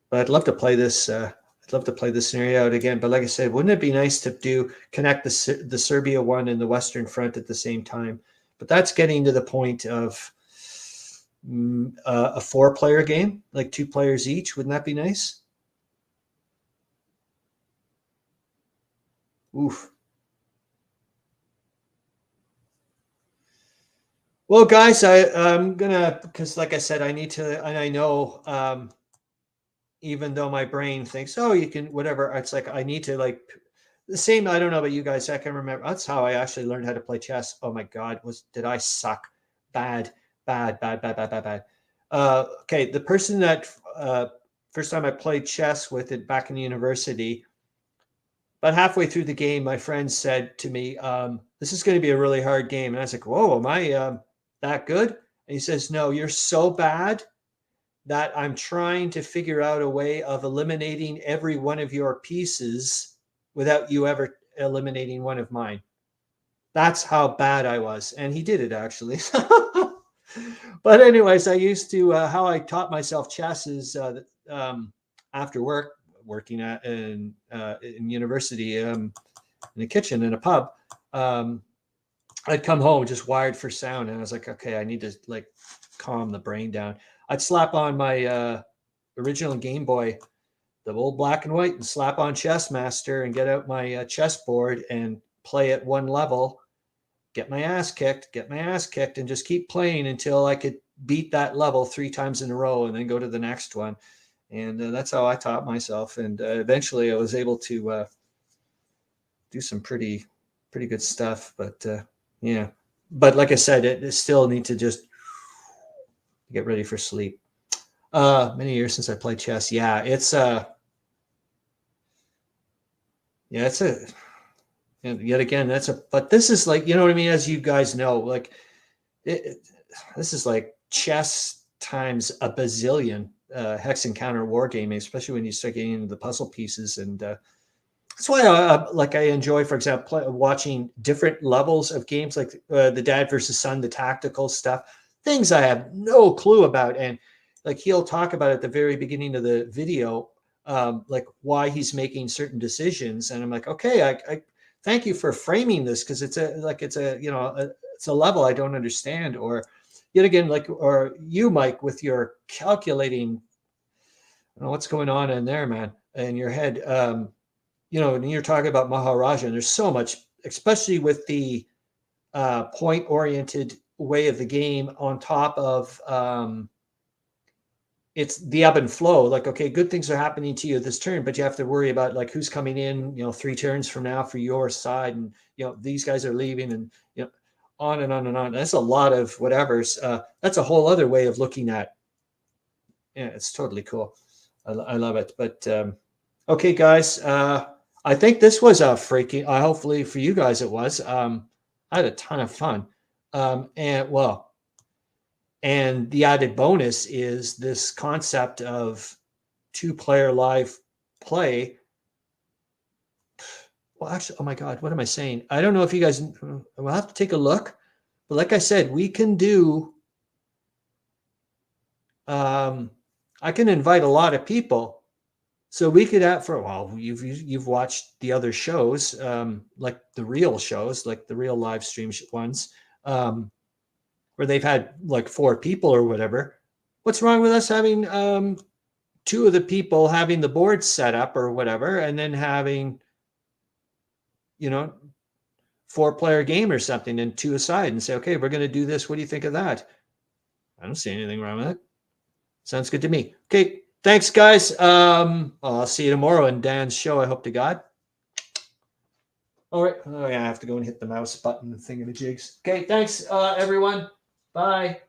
But I'd love to play this. I'd love to play this scenario out again. But like I said, wouldn't it be nice to connect the Serbia one and the Western Front at the same time? But that's getting to the point of a 4-player game, like 2 players each. Wouldn't that be nice? Oof. Well, guys, I'm gonna, because like I said, I need to, and I know, even though my brain thinks, oh, you can, whatever, it's like, I need to, like, the same, I don't know about you guys, I can remember, that's how I actually learned how to play chess. Oh my God, did I suck? Bad. Okay, the person that, first time I played chess with it back in university, about halfway through the game, my friend said to me, this is going to be a really hard game. And I was like, whoa, am I that good? And he says, no, you're so bad that I'm trying to figure out a way of eliminating every one of your pieces without you ever eliminating one of mine. That's how bad I was. And he did it, actually. But anyways, I used to, how I taught myself chess is after work, working at in university, in the kitchen in a pub. I'd come home just wired for sound, and I was like, okay, I need to like calm the brain down. I'd slap on my original Game Boy, the old black and white, and slap on Chess Master and get out my chessboard and play at one level, get my ass kicked, and just keep playing until I could beat that level 3 times in a row and then go to the next one. And that's how I taught myself. And eventually I was able to do some pretty good stuff. But yeah, but like I said, it still need to just get ready for sleep. Many years since I played chess. Yeah, it's and yet again, but this is like, you know what I mean? As you guys know, like this is like chess times a bazillion hex and counter wargaming, especially when you start getting into the puzzle pieces. And that's why I enjoy, for example, watching different levels of games, like the Dad versus Son, the tactical stuff, things I have no clue about. And like he'll talk about at the very beginning of the video, like why he's making certain decisions. And I'm like, okay, I thank you for framing this, because it's a level I don't understand. Or yet again, like, or you, Mike, with your calculating, I don't know what's going on in there, man, in your head. And you're talking about Maharaja, and there's so much, especially with the point-oriented way of the game, on top of it's the ebb and flow. Like, okay, good things are happening to you this turn, but you have to worry about like who's coming in, 3 turns from now for your side, and these guys are leaving, and on and on and on. That's a lot of whatever's. That's a whole other way of looking at. Yeah, it's totally cool. I love it. But okay, guys, I think this was a freaking. Hopefully for you guys it was. I had a ton of fun, and the added bonus is this concept of 2-player live play. Well, actually, oh my God, what am I saying? I don't know if you guys, we'll have to take a look. But like I said, we can do, I can invite a lot of people. So we could have, for a while, you've watched the other shows, like the real shows, like the real live stream ones, where they've had like 4 people or whatever. What's wrong with us having 2 of the people having the board set up or whatever, and then having 4-player game or something, and 2 aside, and say, okay, we're going to do this. What do you think of that? I don't see anything wrong with it. Sounds good to me. Okay, thanks, guys. I'll see you tomorrow in Dan's show, I hope to God. All right. Oh yeah, I have to go and hit the mouse button thingamajigs. Okay, thanks, everyone. Bye.